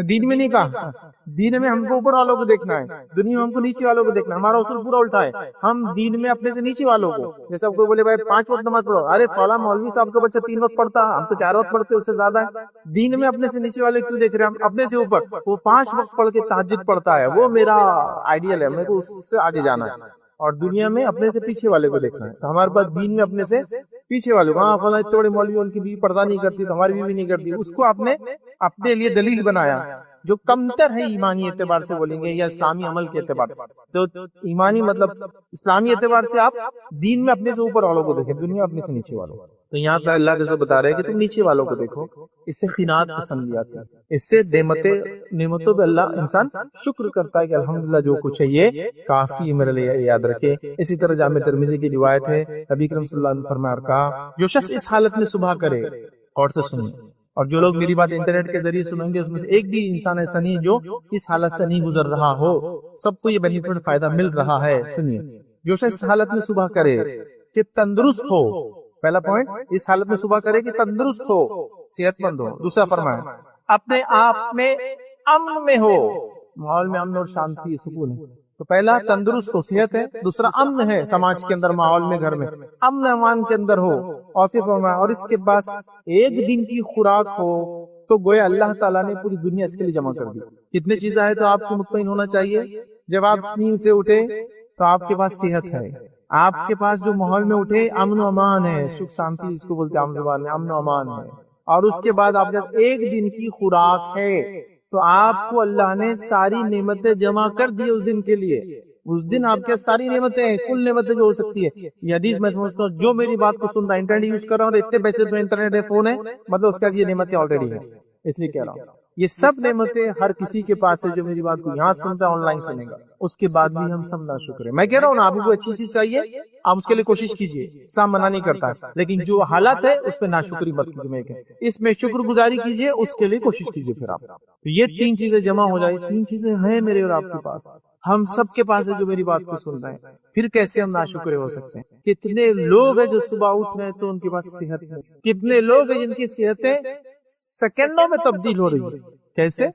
دین میں نہیں کہا، دین میں ہم کو اوپر والوں کو دیکھنا ہے، دنیا میں ہم کو نیچے والوں کو دیکھنا ہے، ہمارا اصول پورا الٹا ہے، ہم دین میں اپنے سے نیچے والوں کو، جیسا کوئی بولے بھائی 5 وقت نماز پڑھو، ارے فلاں مولوی صاحب کا بچہ 3 وقت پڑھتا، ہم تو 4 وقت پڑھتے، اس سے زیادہ ہے۔ دین میں اپنے سے نیچے والے کیوں دیکھ رہے ہیں، ہم اپنے سے اوپر، وہ 5 وقت پڑھ کے تہجد پڑھتا ہے، وہ میرا آئیڈیل ہے، میرے کو اس سے آگے جانا ہے، اور دنیا میں اپنے سے پیچھے والے کو دیکھنا ہے۔ تو ہمارے پاس دین میں اپنے سے پیچھے والے کو، ہاں فلاں اتنے بڑے مولوی ان کی بیوی پردہ نہیں کرتی تو ہماری بیوی نہیں کرتی، اس کو آپ نے اپنے لیے دلیل بنایا، جو کمتر ہے ایمانی اعتبار سے بولیں گے یا اسلامی عمل کے اعتبار سے. تو ایمانی مطلب اسلامی اعتبار سے آپ دین میں اپنے سے اوپر والوں کو دیکھیں، دنیا اپنے سے نیچے والوں. تو یہاں پہ اللہ جیسے بتا رہے ہیں کہ تم نیچے والوں کو دیکھو. اس سے قناعت پسند آتی ہے، اس سے نعمتوں پہ اللہ انسان شکر کرتا ہے کہ الحمدللہ جو کچھ ہے یہ کافی میرے لیے، یاد رکھے. اسی طرح جامع ترمذی کی روایت ہے، نبی کریم صلی اللہ علیہ وسلم فرمایا اور کہا جو شخص اس حالت میں صبح کرے، اور سے سنیں، اور جو لوگ میری بات انٹرنیٹ کے ذریعے سنیں گے اس میں سے ایک بھی انسان ایسا نہیں جو اس حالت سے نہیں گزر رہا ہو، سب کو یہ بینیفٹ فائدہ مل رہا ہے. سنیے، جو شخص اس حالت میں صبح کرے کہ تندرست ہو، پہلا پوائنٹ اس حالت میں صبح کرے کہ تندرست ہو، صحت مند ہو. دوسرا فرمایا اپنے آپ میں امن میں ہو، ماحول میں امن اور شانتی سکون ہے. تو پہلا تندرست ہو، صحت ہے. دوسرا امن ہے، سماج کے اندر، ماحول میں، گھر میں امن امان کے اندر ہو. اور پھر فرمایا اور اس کے بعد ایک دن کی خوراک ہو، تو گویا اللہ تعالیٰ نے پوری دنیا اس کے لیے جمع کر دی. کتنے چیزیں ہیں تو آپ کو مطمئن ہونا چاہیے. جب آپ نیند سے اٹھے تو آپ کے پاس صحت ہے، آپ کے پاس جو ماحول میں اٹھے امن و امان ہے، سکھ شانتی اس کو بولتے ہیں عام زبان میں، امن و امان ہے. اور اس کے بعد آپ جب ایک دن کی خوراک ہے تو آپ کو اللہ نے ساری نعمتیں جمع کر دی اس دن کے لیے. اس دن آپ کے ساری نعمتیں ہیں، کل نعمتیں جو ہو سکتی ہے. یہ حدیث میں سمجھتا ہوں جو میری بات کو سن رہا ہے، انٹرنیٹ یوز کر رہا ہوں، اتنے پیسے تو انٹرنیٹ ہے، فون ہے، مطلب اس کا یہ نعمتیں آلریڈی ہے. اس لیے کہہ رہا ہوں یہ سب نعمتیں ہر کسی کے پاس ہے جو میری بات کو یہاں سنتا ہے، آن لائن سنے گا. اس کے بعد بھی ہم سب ناشکر ہیں. میں کہہ رہا ہوں نا، آپ کو اچھی چیز چاہیے، آپ اس کے لیے کوشش کیجئے. اسلام منع نہیں کرتا ہے، لیکن جو حالات ہے اس پہ ناشکری مت کیجیے، اس میں شکر گزاری کیجئے، اس کے لیے کوشش کیجئے. پھر آپ تو یہ تین چیزیں جمع ہو جائے. تین چیزیں ہیں میرے اور آپ کے پاس، ہم سب کے پاس ہے جو میری بات کو سن رہے ہیں. پھر کیسے ہم ناشکرے ہو سکتے ہیں؟ کتنے لوگ ہیں جو صبح اٹھ رہے ہیں تو ان کے پاس صحت ہے، کتنے لوگ ہیں جن کی صحتیں سیکنڈوں میں تبدیل ہو رہی ہے. کیسے؟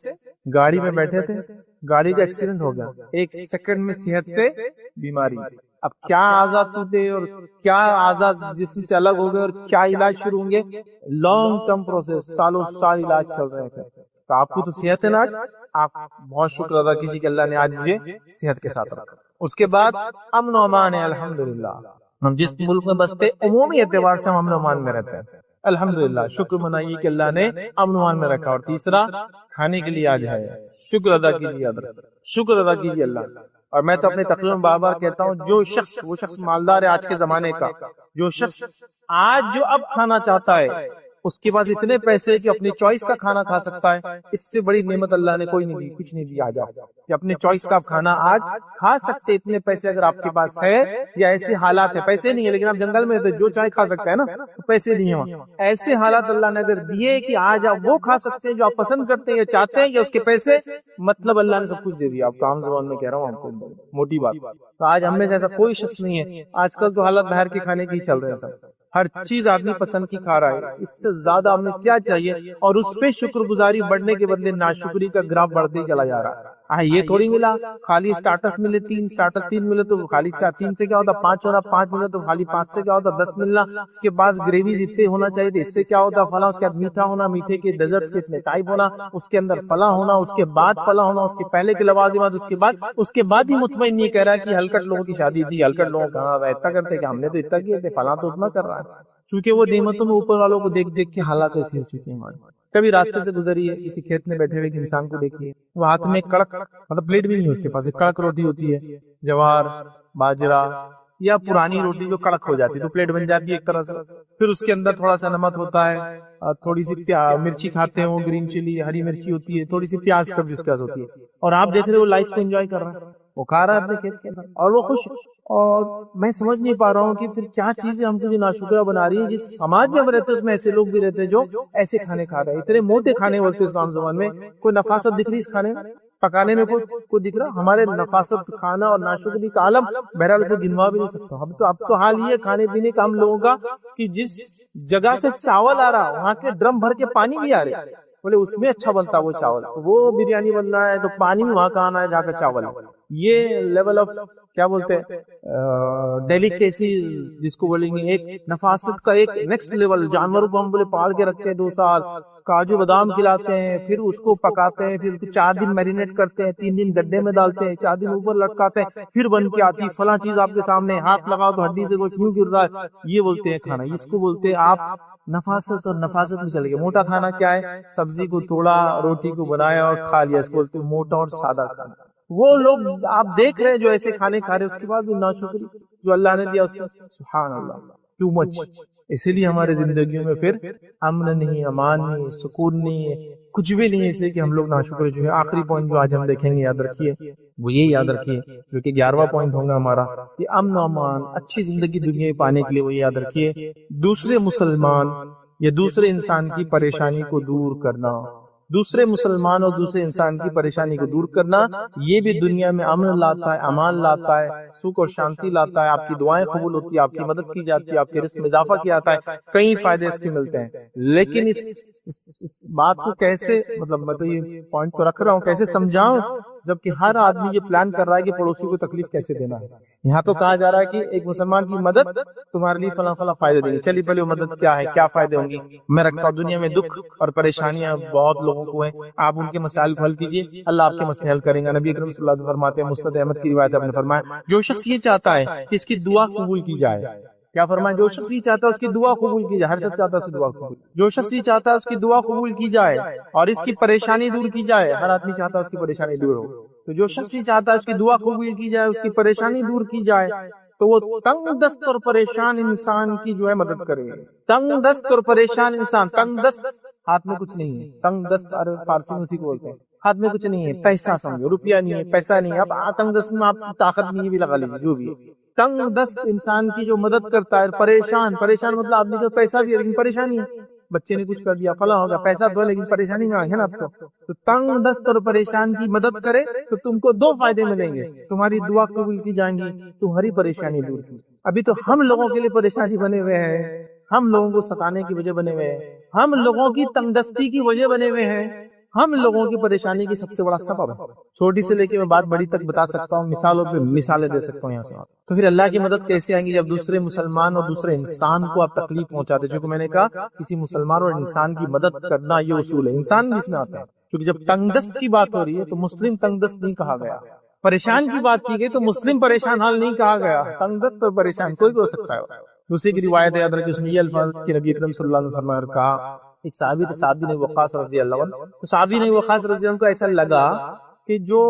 گاڑی میں بیٹھے تھے، گاڑی کا ایکسیڈنٹ ہو گیا، ایک سیکنڈ میں صحت سے بیماری. اب کیا آزاد ہوتے اور کیا آزاد جسم سے الگ ہو گئے اور کیا علاج شروع ہوں گے. لانگ ٹرم پروسیس، سالوں سال علاج چل رہے تھے. تو آپ کو تو صحت ہے نا آج، آپ بہت شکر ادا کیجیے کہ اللہ نے آج مجھے صحت کے ساتھ رکھا. اس کے بعد امن و امان ہے الحمدللہ. ہم جس ملک میں بستے عمومی اعتبار سے ہم امن و امان میں رہتے ہیں الحمدللہ. شکر منائیے کہ اللہ نے امن و امان میں رکھا. اور تیسرا کھانے کے لیے آج ہے، شکر ادا کیجیے، شکر ادا کیجیے اللہ. اور میں تو اپنے تقریر میں بار بار کہتا ہوں، جو شخص، وہ شخص مالدار ہے آج کے زمانے کا، جو شخص آج جو اب کھانا چاہتا ہے اس کے پاس اتنے پیسے کہ اپنی چوائس کا کھانا کھا سکتا ہے. اس سے بڑی نعمت اللہ نے کوئی نہیں دی، کچھ نہیں دیا. آج کہ اپنے چوائس کا کھانا آج کھا سکتے. اتنے پیسے اگر آپ کے پاس ہے یا ایسے حالات ہے، پیسے نہیں ہے لیکن آپ جنگل میں جو چاہے کھا سکتے ہیں نا، پیسے نہیں ہیں. ایسے حالات اللہ نے اگر دیے کہ آج آپ وہ کھا سکتے ہیں جو آپ پسند کرتے ہیں یا چاہتے ہیں، یا اس کے پیسے، مطلب اللہ نے سب کچھ دے دیا آپ کو. عام زبان میں کہہ رہا ہوں آپ کو، موٹی بات. تو آج ہم میں سے ایسا کوئی شخص نہیں ہے. آج کل تو حالات باہر کے کھانے کی چل رہے ہیں، سب ہر چیز آدمی پسند کی کھا رہا ہے. اس سے زیادہ ہمیں کیا چاہیے؟ اور اس پہ شکر گزاری بڑھنے کے بدلے ناشکری کا گراف بڑھتے ہی چلا جا رہا ہے. یہ تھوڑی ملا خالی سٹارٹرز ملے، 3 سٹارٹر 3 ملے تو خالی 3 سے کیا ہوتا، 5 ہونا، 5 ملے تو خالی 5 سے کیا ہوتا، 10 ملنا. اس کے بعد گریویز اتنے ہونا چاہیے تھے، اس سے کیا ہوتا فلاں. اس کے بعد میٹھا ہونا، میٹھے کے ڈیزرٹس کے اتنے ٹائپ ہونا، اس کے اندر فلاں ہونا، اس کے بعد فلاں ہونا، اس کے پہلے کے لوازمات، اس کے بعد ہی مطمئن نہیں کہہ رہا کہ ہلکٹ لوگوں کی شادی تھی، ہلکٹ لوگوں کہاں اتنا کرتے کہ ہم نے تو اتنا کیے تھے، فلاں تو اتنا کر رہا ہے. چونکہ وہ نعمتوں میں اوپر والوں کو دیکھ دیکھ کے حالات ایسی ہو چکی ہیں. کبھی راستے سے گزریے، کسی کھیت میں بیٹھے ہوئے انسان کو دیکھیے، وہ ہاتھ میں کڑک، مطلب پلیٹ بھی نہیں اس کے پاس، کڑک روٹی ہوتی ہے، جوار، باجرا یا پرانی روٹی جو کڑک ہو جاتی ہے تو پلیٹ بن جاتی ہے ایک طرح سے. پھر اس کے اندر تھوڑا سا نمک ہوتا ہے، تھوڑی سی مرچی کھاتے ہیں وہ، گرین چلی، ہری مرچی ہوتی ہے، تھوڑی سی پیاز کا بھی اس کے ساتھ ہوتی ہے. اور آپ دیکھ رہے ہو لائف کو انجوائے کر رہا ہے، وہ کھا رہا ہے اپنے کھیت کے اندر اور وہ خوش. اور میں سمجھ نہیں پا رہا ہوں کہ پھر کیا چیزیں ہم کو جو ناشکرہ بنا رہی ہے. جس سماج میں ہم رہتے ہیں اس میں ایسے لوگ بھی رہتے ہیں جو ایسے کھانے کھا رہے ہیں، اتنے موٹے کھانے بولتے ہیں اس عام زبان میں. کوئی نفاست دکھ رہی اس کھانے میں، پکانے میں کوئی دکھ رہا؟ ہمارے نفاست کھانا اور ناشکری کا عالم بہرحال سے گنوا بھی نہیں سکتا. اب تو حال یہ کھانے پینے کا ہم لوگوں کا کہ جس جگہ سے چاول آ رہا وہاں کے ڈرم بھر کے پانی بھی آ رہے، بولے اس میں اچھا بنتا وہ چاول، وہ بریانی بننا ہے تو پانی میں وہاں کا آنا ہے جہاں کا چاول. یہ لیول آف کیا بولتے ہیں ڈیلیکیسی جس کو بولیں گے، ایک نفاست کا ایک نیکسٹ لیول. جانوروں کو ہم بولے پال کے رکھتے ہیں 2 سال، کاجو بادام کھلاتے ہیں، پھر اس کو پکاتے ہیں، پھر 4 دن میرینیٹ کرتے ہیں، 3 دن گڈھے میں ڈالتے ہیں، 4 دن اوپر لٹکاتے ہیں، پھر بن کے آتی فلاں چیز آپ کے سامنے، ہاتھ لگاؤ تو ہڈی سے گوشت یوں گر رہا ہے، یہ بولتے ہیں کھانا۔ اس کو بولتے ہیں آپ نفاست، اور نفاست میں چلے گئے۔ موٹا کھانا کیا ہے؟ سبزی کو توڑا، روٹی کو بنایا اور کھا لیا، اس کو بولتے ہیں موٹا اور سادہ کھانا۔ وہ لوگ آپ دیکھ رہے ہیں جو ایسے کھانے کھا رہے ہیں، اس کے بعد بھی ناشکری جو اللہ نے دیا اس میں، سبحان اللہ، ٹو مچ۔ اسی لیے ہمارے زندگیوں میں پھر امن نہیں، امان نہیں، سکون نہیں ہے، کچھ بھی نہیں ہے، اس لیے کہ ہم لوگ ناشکر جو ہے۔ آخری پوائنٹ جو آج ہم دیکھیں گے، یاد رکھیے، وہ یہ یاد رکھیے، جو کہ 11واں پوائنٹ ہوگا ہمارا، کہ امن و امان، اچھی زندگی دنیا میں پانے کے لیے وہ یاد رکھیے، دوسرے مسلمان یا دوسرے انسان کی پریشانی کو دور کرنا، دوسرے مسلمان اور دوسرے انسان کی پریشانی کو دور کرنا، یہ بھی دنیا میں امن لاتا ہے، امان لاتا ہے، سکھ اور شانتی لاتا ہے، آپ کی دعائیں قبول ہوتی ہیں، آپ کی مدد کی جاتی ہے، آپ کے رزق میں اضافہ کیا جاتا ہے، کئی فائدے اس کے ملتے ہیں۔ لیکن اس بات کو کیسے، مطلب میں تو یہ پوائنٹ کو رکھ رہا ہوں، کیسے سمجھاؤں، جبکہ ہر آدمی یہ پلان کر رہا ہے کہ پڑوسی کو تکلیف کیسے دینا ہے۔ یہاں تو کہا جا رہا ہے کہ ایک مسلمان کی مدد تمہارے لیے فلاں فلاں فائدے دیں گے۔ چلیے پہلے وہ مدد کیا ہے، کیا فائدے ہوں گے؟ میں رکھتا ہوں، دنیا میں دکھ اور پریشانیاں بہت لوگوں کو ہیں، آپ ان کے مسائل کو حل کیجیے، اللہ آپ کے مسئلے حل کریں گا۔ نبی اکرم صلی اللہ علیہ وسلم فرماتے ہیں، مستد احمد کی روایت آپ نے فرمایا، جو شخص یہ چاہتا ہے کہ اس کی دعا قبول کی جائے، کیا فرمایا؟ جو شخص یہ چاہتا ہے اس کی دعا قبول کی جائے، ہر شخص چاہتا ہے اس کی دعا قبول، جو شخص یہ چاہتا ہے اس کی دعا قبول کی جائے اور اس کی پریشانی دور کی جائے، ہر آدمی چاہتا ہے اس کی پریشانی دور ہو، تو جو شخص یہ چاہتا ہے اس کی دعا قبول کی جائے، اس کی پریشانی دور کی جائے، تو وہ تنگ دست اور پریشان انسان کی جو ہے مدد کرے۔ تنگ دست اور پریشان انسان، تنگ دست ہاتھ میں کچھ نہیں ہے، تنگ دست فارسی میں اسی کو بولتے ہیں، ہاتھ میں کچھ نہیں ہے، پیسہ سمجھو، روپیہ نہیں ہے، پیسہ نہیں ہے، اب تنگ دست میں آپ طاقت نہیں بھی لگا لیجیے، جو بھی ہے۔ تنگ دست انسان کی جو مدد کرتا ہے، پریشان مطلب آدمی کو پیسہ بھی ہے لیکن پریشانی ہے، بچے نے کچھ کر دیا، فلاں ہوگا، پیسہ دو لیکن پریشانی میں آگے نا آپ کو، تو تنگ دست اور پریشان کی مدد کرے تو تم کو 2 فائدے ملیں گے، تمہاری دعا قبول کی جائیں گی، تمہاری پریشانی دور کی۔ ابھی تو ہم لوگوں کے لیے پریشانی بنے ہوئے ہیں، ہم لوگوں کو ستانے کی وجہ بنے ہوئے ہیں، ہم لوگوں کی تنگ دستی کی وجہ بنے ہوئے ہیں، ہم لوگوں کی پریشانی کی سب سے بڑا سبب ہے۔ چھوٹی سے لے کے میں بات بڑی تک بتا سکتا ہوں، مثالوں پہ مثالیں دے سکتا ہوں یہاں سے۔ تو پھر اللہ کی مدد کیسے آئیں گی؟ جب دوسرے مسلمان اور دوسرے انسان کو آپ تکلیف پہنچاتے، چونکہ میں نے کہا کسی مسلمان اور انسان کی مدد کرنا یہ اصول ہے، انسان بھی اس میں آتا ہے، کیونکہ جب تنگ دست کی بات ہو رہی ہے تو مسلم تنگ دست نہیں کہا گیا، پریشان کی بات کی گئی تو مسلم پریشان حال نہیں کہا گیا، تنگ دست اور پریشان کوئی بھی ہو سکتا ہے۔ دوسری کی روایت یاد رکھیں، اس میں یہ الفاظ کہ نبی اکرم صلی اللہ علیہ وسلم نے فرمایا، کہا ایک صحابی تھے، سعد بن وقاص رضی اللہ عنہ، تو سعد بن وقاص رضی اللہ عنہ کو ایسا لگا کہ جو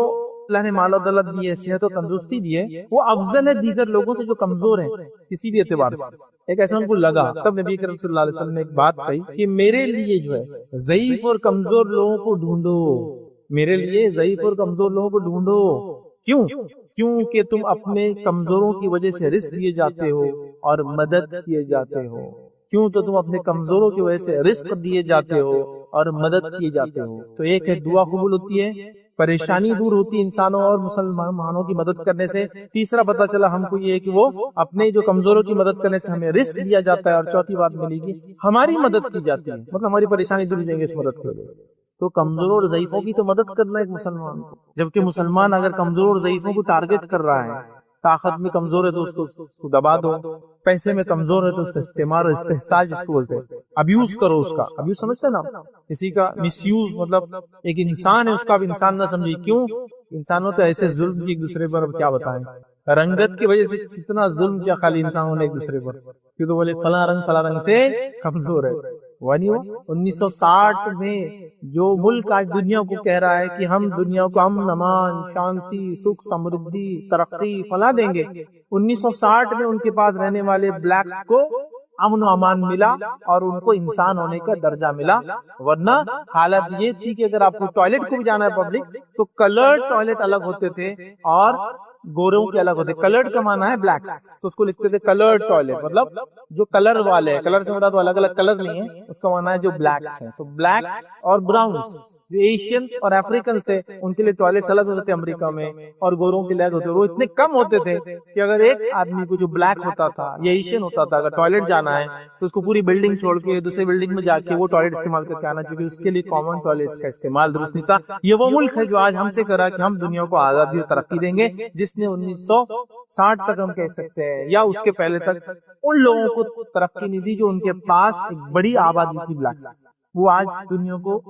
اللہ نے مال و دولت دی ہے، صحت و تندرستی دی ہے، وہ افضل ہے دیگر لوگوں سے جو کمزور ہیں کسی بھی اعتبار سے، ایک ایسا ان کو لگا۔ تب نبی کریم صلی اللہ علیہ وسلم نے ایک بات کہی کہ میرے لیے جو ہے ضعیف اور کمزور لوگوں کو ڈھونڈو، میرے لیے ضعیف اور کمزور لوگوں کو ڈھونڈو۔ کیوں کہ تم اپنے کمزوروں کی وجہ سے رزق دیے جاتے ہو اور مدد کیے جاتے ہو، کیوں تو تم اپنے کمزوروں کی وجہ سے رزق دیے جاتے ہو اور مدد کیے جاتے ہو۔ تو ایک ہے دعا قبول ہوتی ہے، پریشانی دور ہوتی ہے انسانوں اور مسلمانوں کی مدد کرنے سے۔ تیسرا پتہ چلا ہم کو یہ ہے کہ وہ اپنے جو کمزوروں کی مدد کرنے سے ہمیں رزق دیا جاتا ہے، اور چوتھی بات ملے گی ہماری مدد کی جاتی ہے، مطلب ہماری پریشانی دور ہو جائیں گے اس مدد کی وجہ سے۔ تو کمزوروں اور ضعیفوں کی تو مدد کرنا ایک مسلمان کو، جبکہ مسلمان اگر کمزور اور ضعیفوں کو ٹارگٹ کر رہا ہے، طاقت میں کمزور ہے تو اس کو دبا دو، پیسے میں کمزور ہے تو اس کا استعمال اور استحصال جس کو بولتے ہیں، ابیوز کرو، اس کا ابیوز سمجھتے ہیں نا، کسی کا مس یوز، مطلب ایک انسان ہے اس کا بھی انسان نہ سمجھے۔ کیوں؟ انسانوں تو ایسے ظلم کی ایک دوسرے پر، کیا بتائیں، رنگت کی وجہ سے کتنا ظلم کیا خالی انسانوں نے ایک دوسرے پر، کیوں تو بولے فلاں رنگ سے کمزور ہے۔ 1960 میں جو ملک آج دنیا کو کہہ رہا ہے کہ ہم دنیا کو امن، امان، شانتی، سکھ، سمردھی، ترقی فلاں دیں گے، 1960 میں ان کے پاس رہنے والے بلیکس کو امن و امان ملا اور ان کو انسان ہونے کا درجہ ملا، ورنہ حالت یہ تھی کہ اگر آپ کو ٹوائلٹ کو بھی جانا ہے پبلک تو کلرڈ ٹوائلٹ الگ ہوتے تھے اور گوروں کے الگ ہوتے۔ کلرڈ کا معنی ہے بلیکس، تو اس کو لکھتے تھے کلرڈ ٹوائلٹ، مطلب جو کلر والے ہیں، کلر سے بتا تو الگ الگ کلر نہیں ہے، اس کا معنی ہے جو بلیکس ہیں۔ تو بلیکس اور براؤنز جو ایشینز اور افریکنز تھے ان کے لیے ٹوائلٹس الگ ہوتے تھے امریکہ میں، اور گوروں کے لیے الگ ہوتے، وہ اتنے کم ہوتے تھے کہ اگر ایک آدمی کو جو بلیک ہوتا تھا یا ایشین ہوتا تھا اگر ٹوائلٹ جانا ہے تو اس کو پوری بلڈنگ چھوڑ کے دوسری بلڈنگ میں جا کے وہ ٹوائلٹ استعمال کر کے آنا، چونکہ اس کے لیے کامن ٹوائلٹس کا استعمال درست نہیں تھا۔ یہ وہ ملک ہے جو آج ہم سے کہہ رہا ہے کہ ہم دنیا کو آزادی اور ترقی دیں گے، جس نے 1960 تک ہم کہہ سکتے ہیں یا اس کے پہلے تک ان لوگوں کو ترقی نہیں دی جو ان کے پاس ایک بڑی آبادی تھی بلیکس۔ وہ آج دنیا کو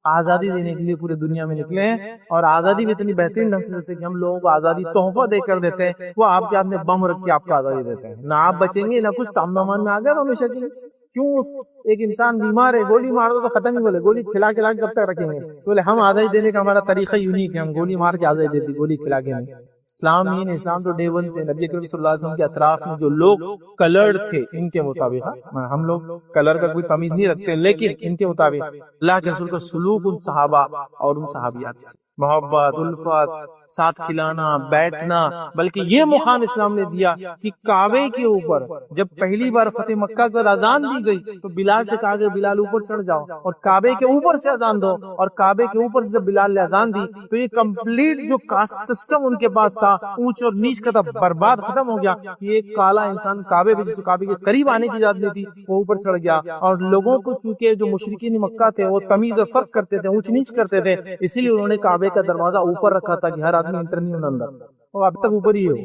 آزادی دینے کے لیے پورے دنیا میں نکلے ہیں، اور آزادی بھی اتنی بہترین ڈھنگ سے دیتے ہیں کہ ہم لوگوں کو آزادی تحفہ دے کر دیتے ہیں، وہ آپ کے ہاتھ میں بم رکھ کے آپ کو آزادی دیتے ہیں، نہ آپ بچیں گے نہ کچھ، تام امان میں آ گئے ہمیشہ کے لیے۔ کیوں ایک انسان بیمار ہے، گولی مار دو تو ختم ہی، بولے گولی کھلا کے کب تک رکھیں گے؟ بولے ہم آزادی دینے کا ہمارا طریقہ یونیک ہے، ہم گولی مار کے آزادی دیتے، گولی کھلا کے نہیں۔ اسلام ہی نہیں، اسلام تو ڈے ون سے نبی کریم صلی اللہ علیہ وسلم کے اطراف میں جو لوگ کلرڈ تھے ان کے مطابق، ہم لوگ کلر کا کوئی تمیز نہیں رکھتے، لیکن ان کے مطابق اللہ کے رسول کا سلوک ان صحابہ اور ان صحابیات سے محبت، الفت، ساتھ کھلانا، بیٹھنا، بلکہ یہ مقام اسلام نے دیا کہ کعبے کے اوپر جب پہلی بار فتح مکہ کا اذان دی گئی تو بلال سے کہا گیا بلال اوپر چڑھ جاؤ اور کعبے کے اوپر سے اذان دو، اور کعبے کے اوپر سے جب بلال نے اذان دی تو یہ کمپلیٹ جو کاسٹ سسٹم ان کے پاس تھا، اونچ اور نیچ کا تھا، برباد ختم ہو گیا۔ یہ ایک کالا انسان کعبے پہ، جس کو کعبے کے قریب آنے کی اجازت نہیں تھی، وہ اوپر چڑھ گیا، اور لوگوں کو چونکہ جو مشرکین مکہ تھے وہ تمیز اور فرق کرتے تھے، اونچ نیچ کرتے تھے، اسی لیے انہوں نے کعبے کا دروازہ اوپر رکھا تھا کہ ہر آدمی انٹر نہیں ہونا اندر، اور اب تک اوپر ہی ہو۔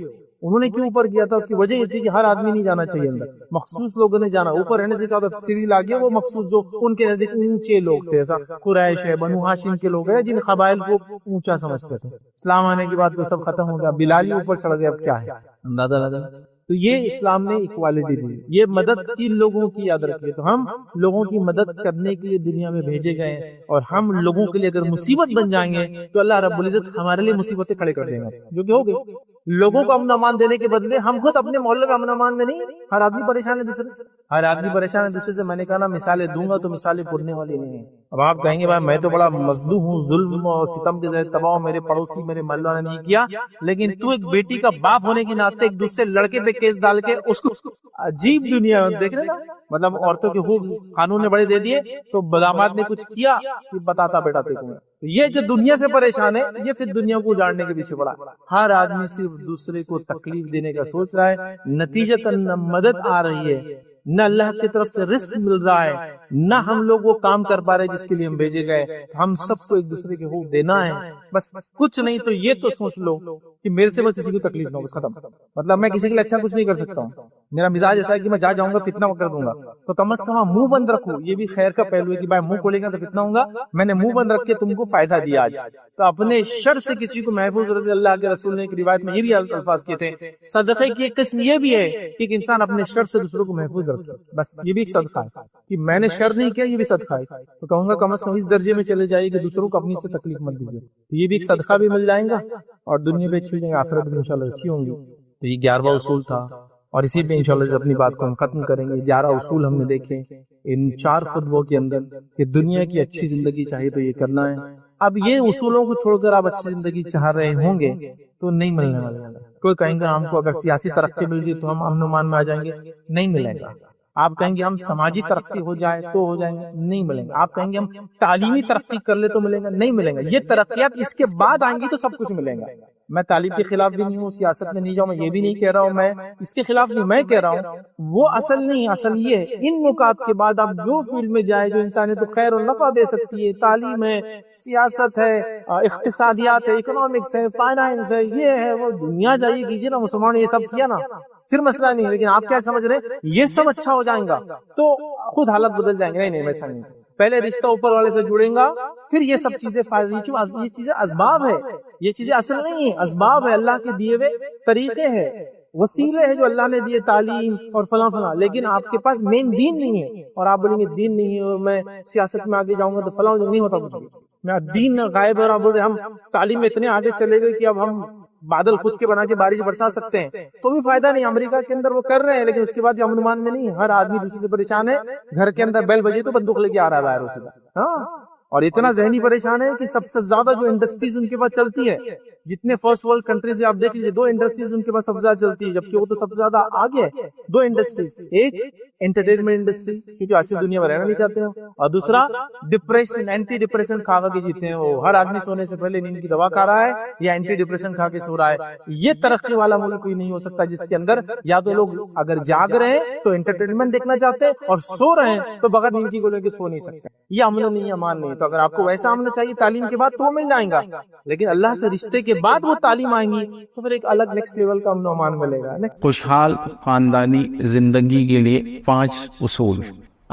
انہوں نے کیوں اوپر کیا تھا؟ اس کی وجہ یہ تھی کہ ہر آدمی نہیں جانا چاہیے اندر، مخصوص لوگوں نے جانا۔ اوپر رہنے سے کیا ہوتا، سیڑھی لاگے، وہ مخصوص جو ان کے نزدیک اونچے لوگ تھے، ایسا قریش ہے، بنو ہاشم کے لوگ ہیں جن قبائل کو اونچا سمجھتے تھے۔ اسلام آنے کے بعد وہ سب ختم ہو گیا، بلال ہی اوپر چڑھ گیا، اب کیا ہے اندازہ لگا۔ تو یہ اسلام نے ایکوالٹی دی، یہ مدد کی لوگوں کی یاد رکھیے۔ تو ہم لوگوں کی مدد کرنے کے لیے دنیا میں بھیجے گئے ہیں، اور ہم لوگوں کے لیے اگر مصیبت بن جائیں گے تو اللہ رب العزت ہمارے لیے مصیبتیں کھڑے کر دیں گے، جو کہ ہو گئے۔ لوگوں کو امن امان دینے کے بدلے ہم خود اپنے محلے میں امن امان میں نہیں، ہر آدمی پریشان ہے دوسرے سے، ہر آدمی پریشان ہے دوسرے سے۔ میں نے کہا نا مثالیں دوں گا تو مثالیں پڑنے والی نہیں ہیں۔ اب آپ کہیں گے بھائی میں تو بڑا مظلوم ہوں، ظلم اور ستم کے تباہ میرے پڑوسی میرے محلہ نے نہیں کیا، لیکن تو ایک بیٹی کا باپ ہونے کے ناطے ایک دوسرے لڑکے پہ کیس ڈال کے اس کو عجیب دنیا دیکھ رہے نا، مطلب عورتوں کے حقوق قانون نے بڑے دے دیے تو بداماد نے کچھ کیا کہ بتاتا بیٹا تمہیں۔ یہ جو دنیا سے پریشان ہے یہ پھر دنیا کو اجاڑنے کے پیچھے پڑا۔ ہر آدمی صرف دوسرے کو تکلیف دینے کا سوچ رہا ہے، نتیجتاً نہ مدد آ رہی ہے، نہ اللہ کی طرف سے رزق مل رہا ہے، نہ ہم لوگ وہ کام کر پا رہے جس کے لیے ہم بھیجے گئے۔ ہم سب کو ایک دوسرے کے حقوق دینا ہے، بس کچھ نہیں تو یہ تو سوچ لو کہ میرے سے بس کسی کو تکلیف نہ ہو، بس ختم۔ مطلب میں کسی کے لیے اچھا کچھ نہیں کر سکتا ہوں، میرا مزاج ایسا ہے کہ میں جا جاؤں گا فتنہ کر دوں گا، تو کم از کم منہ بند رکھو۔ یہ بھی خیر کا پہلو ہے کہ بھائی منہ کھولے گا تو فتنہ ہوں گا، میں نے منہ بند رکھ کے تم کو فائدہ دیا آج۔ تو اپنے شر سے کسی کو محفوظ رکھے۔ اللہ کے رسول نے ایک روایت میں یہ بھی الفاظ کیے تھے، صدقے کی ایک قسم یہ بھی ہے کہ ایک انسان اپنے شر سے دوسروں کو محفوظ رکھے، بس یہ بھی ایک صدقہ ہے کہ میں نے شر نہیں کیا، یہ بھی صدقہ ہے۔ تو کہوں گا کم از کم اس درجے میں چلے جائیے کہ دوسروں کو اپنی سے تکلیف مت دیجیے، تو یہ بھی ایک صدقہ بھی مل جائے گا اور دنیا بھی اچھی ہو جائے گی، آخرت بھی انشاءاللہ اچھی ہوں گی۔ تو یہ 11واں اصول تھا، اور اسی پہ انشاءاللہ اپنی بات کو ہم ختم کریں گے۔ 11 اصول ہم نے دیکھے ان 4 خطبوں کے اندر کہ دنیا کی اچھی زندگی چاہیے تو یہ کرنا ہے۔ اب یہ اصولوں کو چھوڑ کر آپ اچھی زندگی چاہ رہے ہوں گے تو نہیں ملنے والے۔ کوئی کہیں گے ہم کو اگر سیاسی ترقی مل گئی تو ہم امن و امان میں آ جائیں گے، نہیں ملے گا۔ آپ کہیں گے ہم سماجی ترقی ہو جائے تو ہو جائیں گے، نہیں ملیں گے۔ آپ کہیں گے ہم تعلیمی ترقی کر لے تو ملیں گا، نہیں ملیں گا۔ یہ ترقیات اس کے بعد آئیں گی تو سب کچھ ملیں گا۔ میں تعلیم کے خلاف بھی نہیں ہوں، سیاست میں نہیں جاؤں، میں یہ بھی نہیں کہہ رہا ہوں میں اس کے خلاف نہیں، میں کہہ رہا ہوں وہ اصل نہیں، اصل یہ ہے ان نکات کے بعد آپ جو فیلڈ میں جائے جو انسانیت کو خیر و نفع دے سکتی ہے، تعلیم ہے، سیاست ہے، اقتصادیات ہے، اکنامکس ہے، فائنانس ہے، یہ ہے وہ دنیا جائیے کیجیے نا۔ مسلمان نے یہ سب کیا نا، پھر مسئلہ نہیں۔ لیکن آپ کیا سمجھ رہے ہیں یہ سب اچھا ہو جائیں گا تو خود حالت بدل جائیں گے؟ نہیں نہیں، ویسا نہیں۔ پہلے رشتہ اوپر والے سے جڑیں گا، پھر یہ سب چیزیں یہ چیزیں اسباب ہے، یہ چیزیں اصل نہیں ہے، اسباب ہے، اللہ کے دیے ہوئے طریقے ہیں، وسیلے ہیں جو اللہ نے دیے، تعلیم اور فلاں فلاں۔ لیکن آپ کے پاس مین دین نہیں ہے، اور آپ بولیں گے دین نہیں ہے اور میں سیاست میں آگے جاؤں گا تو فلاں، نہیں ہوتا کچھ بھی۔ میں دین غائب ہے اور آپ بول رہے ہم تعلیم میں اتنے آگے چلے گئے کہ اب ہم بادل خود کے بنا کے بارش برسا سکتے ہیں، تو بھی فائدہ نہیں۔ امریکہ کے اندر وہ کر رہے ہیں لیکن اس کے بعد یہ امن امان میں نہیں ہے، ہر آدمی دوسرے سے پریشان ہے، گھر کے اندر بیل بجے تو بندوق لے کے آ رہا ہے باہر اسے، ہاں، اور اتنا ذہنی پریشان ہے کہ سب سے زیادہ جو انڈسٹریز ان کے پاس چلتی ہے، جتنے فرسٹ ورلڈ کنٹریز آپ دیکھ لیجیے 2 انڈسٹریز ان کے پاس سب سے زیادہ چلتی ہے، جبکہ وہ تو سب سے زیادہ آگے ہے۔ 2 انڈسٹریز، ایک انٹرٹینمنٹ انڈسٹری کیونکہ ایسی دنیا میں رہنا نہیں چاہتے ہیں، اور دوسرا ڈپریشن، اینٹی ڈپریشن کھا کے جیتے ہیں، وہ ہر آدمی سونے سے پہلے نیند کی دوا کھا رہا ہے یا اینٹی ڈپریشن کھا کے سو رہا ہے۔ یہ ترقی والا ملک کوئی نہیں ہو سکتا جس کے اندر یا تو لوگ اگر جاگ رہے ہیں تو انٹرٹینمنٹ دیکھنا چاہتے ہیں اور سو رہے ہیں تو بغیر نیند کی گولیوں کے سو نہیں سکتے۔ یہ امن نہیں، امان نہیں۔ تو اگر آپ کو ویسا امن چاہیے تعلیم کے بعد تو وہ مل جائے گا، لیکن اللہ سے رشتے کے بعد وہ تعلیم آئیں گی تو پھر ایک الگ نیکسٹ لیول کا امن و امان ملے گا۔
خوشحال خاندانی زندگی کے لیے 5 اصول۔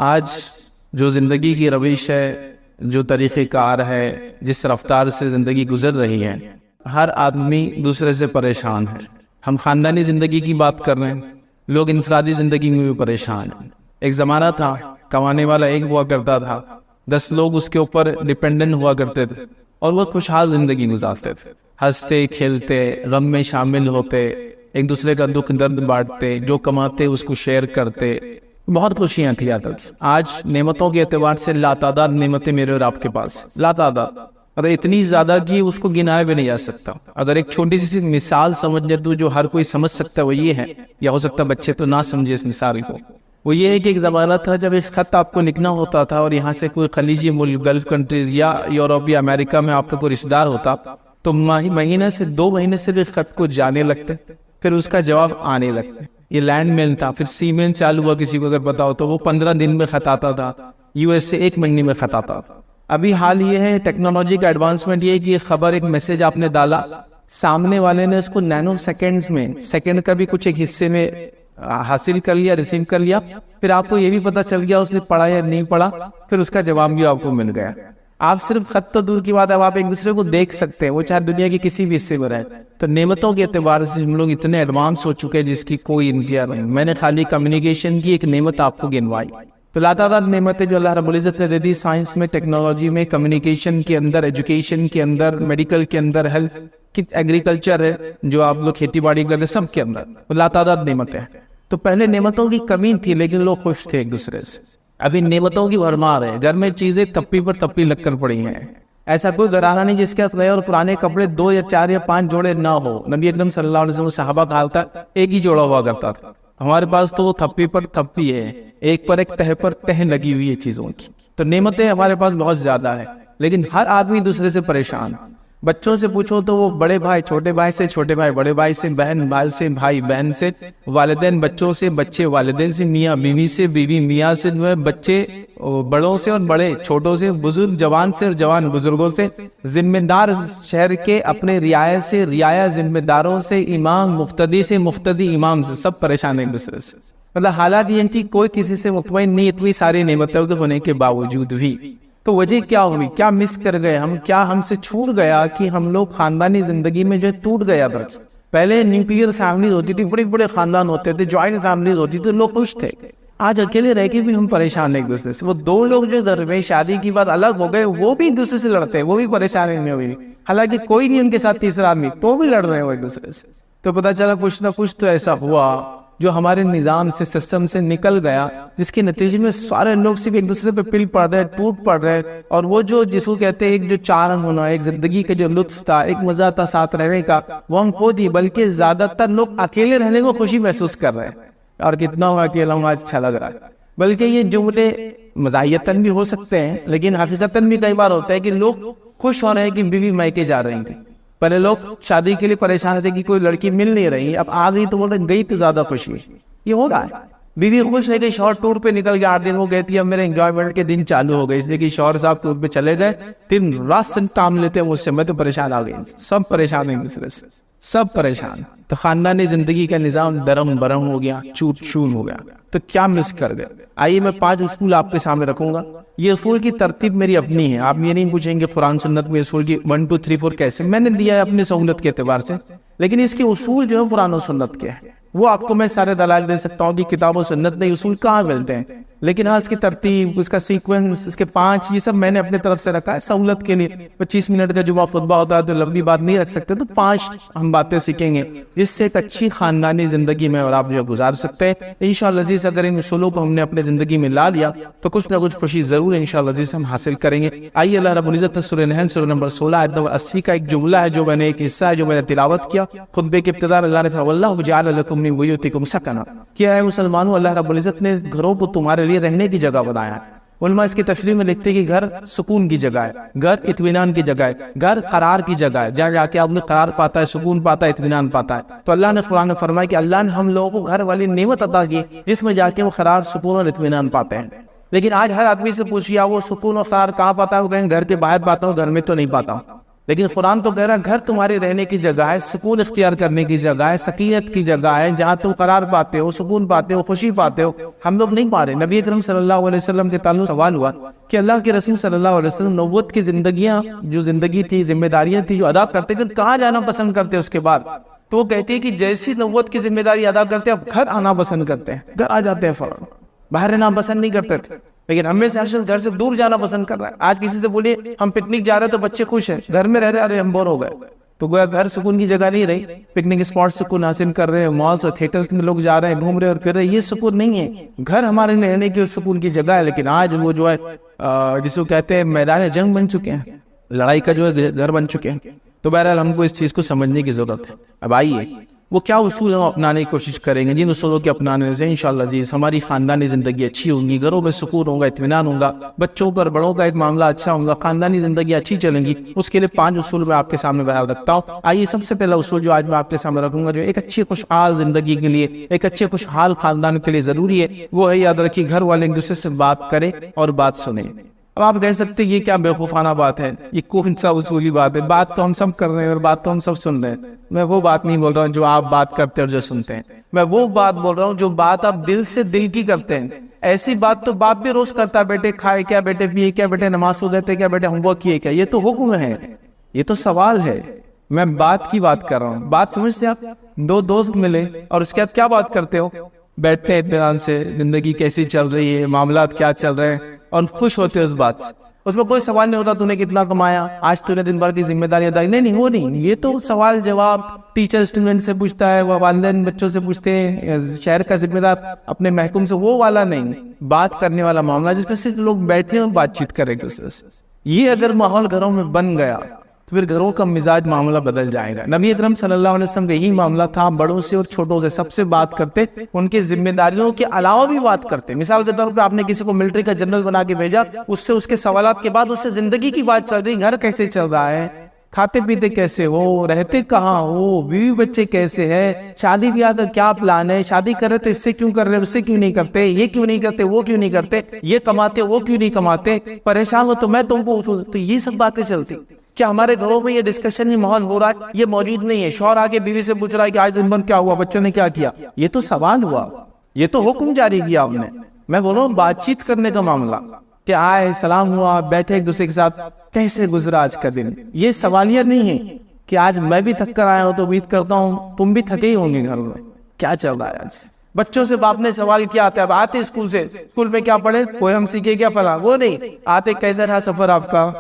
آج جو زندگی کی روش ہے، جو طریقہ کار ہے، جس رفتار سے زندگی گزر رہی ہے، ہر آدمی دوسرے سے پریشان ہے۔ ہم خاندانی زندگی کی بات کر رہے ہیں، لوگ انفرادی زندگی میں بھی پریشان ہیں۔ ایک زمانہ تھا کمانے والا ایک ہوا کرتا تھا، 10 لوگ اس کے اوپر ڈیپینڈنٹ ہوا کرتے تھے اور وہ خوشحال زندگی گزارتے تھے، ہنستے کھیلتے، غم میں شامل ہوتے، ایک دوسرے کا دکھ درد بانٹتے، جو کماتے اس کو شیئر کرتے، بہت خوشیاں تھی۔ آج نعمتوں کے اعتبار سے لاتعداد نعمتیں میرے اور آپ کے پاس، لاتعداد، اور اتنی زیادہ کہ اس کو گنایا بھی نہیں جا سکتا۔ اگر ایک چھوٹی سی مثال سمجھ لے تو جو ہر کوئی سمجھ سکتا ہے وہ یہ ہے، یا ہو سکتا ہے بچے تو نہ سمجھے اس مثال کو، وہ یہ ہے کہ ایک زمانہ تھا جب ایک خط آپ کو لکھنا ہوتا تھا اور یہاں سے کوئی خلیجی ملک، گلف کنٹری یا یورپ یا امریکہ میں آپ کا کوئی رشتہ دار ہوتا تو مہینے سے 2 مہینے سے بھی خط کو جانے لگتے، پھر اس کا جواب آنے لگتے۔ یہ لینڈ میل تھا، پھر سی میل چالو ہوا، کسی کو اگر پتا ہو تو وہ 15 دن میں خط آتا تھا، یو ایس سے 1 مہینے میں خط آتا تھا۔ ابھی حال یہ ہے، ٹیکنالوجی کا ایڈوانسمنٹ یہ ہے کہ یہ خبر، ایک میسج آپ نے ڈالا، سامنے والے نے اس کو نینو سیکنڈز میں، سیکنڈ کا بھی کچھ ایک حصے میں حاصل کر لیا، ریسیو کر لیا، پھر آپ کو یہ بھی پتا چل گیا اس نے پڑھا یا نہیں پڑھا، پھر اس کا جواب بھی آپ کو مل گیا۔ آپ صرف خط تو دور کی بات ہے، آپ ایک دوسرے کو دیکھ سکتے ہیں، وہ چاہے دنیا کے کسی بھی حصے میں رہے۔ تو نعمتوں کے اعتبار سے ہم لوگ اتنے ایڈوانس ہو چکے ہیں جس کی کوئی انتہا نہیں۔ میں نے خالی کمیونیکیشن کی ایک نعمت آپ کو گنوائی، تو لاتعداد نعمتیں جو اللہ رب العزت نے دے دی، سائنس میں، ٹیکنالوجی میں، کمیونیکیشن کے اندر، ایجوکیشن کے اندر، میڈیکل کے اندر، ہیلتھ، ایگریکلچر ہے جو آپ لوگ کھیتی باڑی کرتے، سب کے اندر وہ لاتعداد نعمتیں ہیں۔ تو پہلے نعمتوں کی کمی تھی لیکن لوگ خوش تھے ایک دوسرے سے، ابھی نعمتوں کی بھرمار ہے، گھر میں چیزیں تپی پر تپی لگ کر پڑی ہیں۔ ایسا کوئی گھرانہ نہیں جس کے پاس گئے اور پرانے کپڑے 2 یا 4 یا 5 جوڑے نہ ہو۔ نبی اکرم صلی اللہ علیہ وسلم صحابہ کا حال تھا ایک ہی جوڑا ہوا کرتا تھا، ہمارے پاس تو وہ تھپی پر تھپی ہے، ایک پر ایک تہ پر تہ لگی ہوئی ہے چیزوں کی۔ تو نعمتیں ہمارے پاس بہت زیادہ ہے لیکن ہر آدمی دوسرے سے پریشان۔ بچوں سے پوچھو تو وہ بڑے بھائی چھوٹے بھائی سے، چھوٹے بھائی بڑے بھائی سے، بہن بھائی سے، بھائی بہن سے، والدین بچوں سے، بچے والدین سے، میاں بیوی سے، بیوی میاں سے، بچے بڑوں سے اور بڑے چھوٹوں سے، بزرگ جوان سے اور جوان بزرگوں سے، ذمہ دار شہر کے اپنے رعایا سے، رعایا ذمہ داروں سے، امام مقتدی سے، مقتدی امام سے، سب پریشان ہیں ایک دوسرے سے۔ مطلب حالات یہ ہیں کہ کوئی کسی سے مطمئن نہیں، اتنی ساری نعمتوں کے ہونے کے باوجود بھی۔ تو وجہ کیا ہوئی؟ کیا مس کر گئے ہم؟ کیا ہم سے چھوٹ گیا کہ ہم لوگ خاندانی زندگی میں جو ٹوٹ گیا درخت؟ پہلے نیوکلیئر فیملیز ہوتی تھی، بڑے بڑے خاندان ہوتے تھے، جوائنٹ فیملیز ہوتی تھی، لوگ خوش تھے۔ آج اکیلے رہ کے بھی ہم پریشان ہیں ایک دوسرے سے۔ وہ 2 لوگ جو گھر میں شادی کی بات الگ ہو گئے، وہ بھی ایک دوسرے سے لڑتے ہیں، وہ بھی پریشانی میں ہوئی، حالانکہ کوئی نہیں ان کے ساتھ تیسرا آدمی، تو بھی لڑ رہے ہیں وہ ایک دوسرے سے۔ تو پتہ چلا کچھ نہ کچھ تو ایسا ہوا جو ہمارے نظام سے، سسٹم سے نکل گیا، جس کے نتیجے میں سارے لوگ صرف ایک دوسرے پہ پل پڑ رہے، ٹوٹ پڑ رہے، اور وہ جو جس کو کہتے ہیں ایک جو چارم ہونا، ایک زندگی کا جو لطف تھا، ایک مزہ تھا ساتھ رہنے کا، وہ ہم کھو دی۔ بلکہ زیادہ تر لوگ اکیلے رہنے کو خوشی محسوس کر رہے ہیں، اور کتنا ہوا اکیلا ہوں آج اچھا لگ رہا ہے۔ بلکہ یہ جملے مزاحیتاً بھی ہو سکتے ہیں لیکن حقیقتاً بھی کئی بار ہوتا ہے کہ لوگ خوش ہو رہے ہیں کہ بیوی میکے جا رہی ہیں۔ پہلے لوگ شادی کے لیے پریشان تھے کہ کوئی لڑکی مل نہیں رہی، اب آ گئی تو بول رہے گئی تو زیادہ خوشی ہے۔ یہ ہو رہا ہے، بیوی خوش ہے کہ شوہر ٹور پہ نکل گیا 8 دن، وہ کہتی ہے اب میرے انجوائمنٹ کے دن چالو ہو گئے، اس لیے کہ شوہر صاحب ٹور پہ چلے گئے، دن رات سے کام لیتے ہیں مجھ سے، میں تو پریشان آ گئی۔ سب پریشان ہیں دوسرے سے، سب پریشان۔ تو خاندانی زندگی کا نظام درم برم ہو گیا، چوٹ چون ہو گیا۔ تو کیا مس کر گئے؟ آئیے میں 5 اصول آپ کے سامنے رکھوں گا۔ یہ اصول کی ترتیب میری اپنی ہے، آپ یہ نہیں پوچھیں گے قرآن سنت میں اصول کی 1 2 3 4 کیسے، میں نے دیا ہے اپنی سہولت کے اعتبار سے، لیکن اس کے اصول جو ہے قرآن و سنت کے ہیں۔ وہ آپ کو میں سارے دلائل دے سکتا ہوں کہ کتاب و سنت میں اصول کہاں ملتے ہیں، لیکن ہاں اس کی ترتیب، اس کا سیکوینس، اس کے 5، یہ سب میں نے اپنے طرف سے رکھا ہے سہولت کے لیے۔ 25 منٹ کا جمعہ خطبہ ہوتا ہے تو لمبی بات نہیں رکھ سکتے، تو 5 ہم باتیں سیکھیں گے جس سے ایک اچھی خاندانی زندگی میں اور آپ جو گزار سکتے ہیں انشاءاللہ عزیز۔ اگر ان اصولوں کو ہم نے اپنے زندگی میں لا لیا تو کچھ نہ کچھ خوشی ضرور انشاءاللہ عزیز ہم حاصل کریں گے۔ آئیے اللہ رب العزت نے سورہ نحل سورہ نمبر 16 آیت نمبر 80 کا ایک جملہ ہے جو میں نے، ایک حصہ ہے جو میں نے تلاوت کیا خطبے کے ابتدا میں۔ اللہ نے فرمایا واللہ جعل لکم من بیوتکم سکنا، کیا ہے مسلمانوں، اللہ رب العزت نے گھروں کو تمہارے لیے رہنے کی جگہ بنایا ہے۔ علماء اس کی تفسیر میں لکھتے ہیں کہ گھر سکون کی جگہ ہے، گھر اطمینان کی جگہ ہے، گھر قرار کی جگہ ہے، جہاں جا کے آپ نے قرار پاتا ہے، سکون پاتا ہے، اطمینان پاتا ہے۔ تو اللہ نے قرآن میں فرمایا کہ اللہ نے ہم لوگوں کو گھر والی نعمت عطا کی جس میں جا کے وہ قرار، سکون اور اطمینان پاتے ہیں۔ لیکن آج ہر آدمی سے پوچھیے وہ سکون اور قرار کہاں پاتا ہے، وہ کہیں گھر کے باہر پاتا ہوں، گھر میں تو نہیں پاتا ہوں۔ لیکن قرآن تو کہہ رہا ہے گھر تمہاری رہنے کی جگہ ہے، سکون اختیار کرنے کی جگہ ہے، سکینت کی جگہ ہے، جہاں تم قرار پاتے ہو، سکون پاتے ہو، خوشی پاتے ہو. ہم لوگ نہیں پا رہے. نبی اکرم صلی اللہ علیہ وسلم کے تعلق سوال ہوا کہ اللہ کے رسول صلی اللہ علیہ وسلم نبوت کی زندگیاں، جو زندگی تھی، ذمہ داریاں تھی جو ادا کرتے تھے، کہاں جانا پسند کرتے اس کے بعد؟ تو وہ کہتی ہے کہ جیسی نبوت کی ذمہ داری ادا کرتے اب گھر آنا پسند کرتے ہیں، گھر آ جاتے ہیں فوراً. باہر رہنا پسند نہیں کرتے تھے، لیکن ہم میں سے ہر شخص گھر سے دور جانا پسند کر رہا ہے. آج کسی سے بولیے ہم پکنک جا رہے ہیں تو بچے خوش ہیں، گھر میں رہ رہے ارے ہم بور ہو گئے. تو گویا گھر سکون کی جگہ نہیں رہی. پکنک اسپاٹ سکون حاصل کر رہے ہیں، مالس اور تھیٹر میں لوگ جا رہے ہیں، گھوم رہے اور پھر رہے، یہ سکون نہیں ہے. گھر ہمارے رہنے کی سکون کی جگہ ہے، لیکن آج وہ جو ہے جس کو کہتے ہیں میدان جنگ بن چکے ہیں، لڑائی کا جو ہے گھر بن چکے ہیں. تو بہرحال ہم کو اس چیز کو سمجھنے کی ضرورت ہے. اب آئیے وہ کیا اصول ہم اپنانے کی کوشش کریں گے، جن اصولوں کے اپنانے سے انشاءاللہ عزیز ہماری خاندانی زندگی اچھی ہوگی، گھروں میں سکون ہوگا، اطمینان ہوگا، بچوں پر بڑوں کا ایک معاملہ اچھا ہوگا، خاندانی زندگی اچھی چلیں گی. اس کے لیے 5 اصول میں آپ کے سامنے بیان رکھتا ہوں. آئیے سب سے پہلا اصول جو آج میں آپ کے سامنے رکھوں گا، جو ایک اچھی خوشحال زندگی کے لیے، ایک اچھے خوشحال خاندان کے لیے ضروری ہے، وہ ہے یاد رکھیے گھر والے ایک دوسرے سے بات کریں اور بات سنیں. اب آپ کہہ سکتے ہیں یہ کیا بیوقوفانہ بات ہے، یہ کون سا اصولی بات ہے، بات تو ہم سب کر رہے ہیں اور بات تو ہم سب سن رہے ہیں. میں وہ بات نہیں بول رہا ہوں جو آپ بات کرتے اور جو سنتے ہیں، میں وہ بات بول رہا ہوں جو بات آپ دل سے دل کی کرتے ہیں. ایسی بات تو باپ بھی روز کرتا ہے، بیٹے کھائے کیا، بیٹے پیے کیا، بیٹے نماز سو گئے کیا، بیٹے ہوم ورک کیے کیا. یہ تو حکم ہے، یہ تو سوال ہے. میں بات کی بات کر رہا ہوں. بات سمجھتے آپ؟ 2 دوست ملے اور اس کے بعد کیا بات کرتے ہو؟ بیٹھتے ہیں اطمینان سے، زندگی کیسی چل رہی ہے، معاملات کیا چل رہے ہیں، اور خوش ہوتے اس بات سے. اس میں کوئی سوال نہیں ہوتا تو نے کتنا کمایا، آج تو نے دن بھر کی ذمہ داری ادا. نہیں وہ نہیں. یہ تو سوال جواب ٹیچر اسٹوڈنٹ سے پوچھتا ہے، وہ والدین بچوں سے پوچھتے ہیں، شہر کا ذمہ دار اپنے محکوم سے، وہ والا نہیں. بات کرنے والا معاملہ جس میں صرف لوگ بیٹھے اور بات چیت کریں گے. یہ اگر ماحول گھروں میں بن گیا تو پھر گھروں کا مزاج معاملہ بدل جائے گا. نبی اکرم صلی اللہ علیہ وسلم کا یہی معاملہ تھا، بڑوں سے اور چھوٹوں سے سب سے بات کرتے، ان کی ذمہ داریوں کے علاوہ بھی بات کرتے. مثال کے طور پہ آپ نے کسی کو ملٹری کا جنرل بنا کے بھیجا، اس سے اس کے سوالات کے بعد اس سے زندگی کی بات چل رہی، گھر کیسے چل رہا ہے، کھاتے پیتے کیسے ہو، رہتے کہاں ہو، بیوی بچے کیسے ہیں، شادی بیاہ کا کیا پلان ہے، شادی کر رہے تو اس سے کیوں کر رہے، اس سے کیوں نہیں کرتے، یہ کیوں نہیں کرتے، وہ کیوں نہیں کرتے، یہ کماتے وہ کیوں نہیں کماتے، پریشان ہو تو میں تم کو اصول. تو یہ سب باتیں چلتی. کیا ہمارے گھروں میں یہ ڈسکشن ہی ماحول ہو رہا ہے؟ یہ موجود نہیں ہے. شوہر آگے بیوی سے پوچھ رہا ہے کہ آج دن بھر کیا ہوا، بچوں نے کیا کیا. یہ تو سوال ہوا، یہ تو حکم جاری کیا ہم نے. میں بول رہا ہوں بات چیت کرنے کا معاملہ، کہ آئے سلام ہوا، بیٹھے ایک دوسرے کے ساتھ، کیسے گزرا آج کا دن. یہ سوالیہ نہیں ہے کہ آج میں بھی تھک کر آیا ہوں تو امید کرتا ہوں تم بھی تھکے ہی ہوں گے، گھر میں کیا چل رہا ہے آج. بچوں سے باپ نے سوال کیا آتا ہے، اب آتے اسکول سے، اسکول میں کیا پڑھے، کوئی ہم سیکھے کیا فلاں، وہ نہیں. آتے کیسا رہا سفر آپ کا،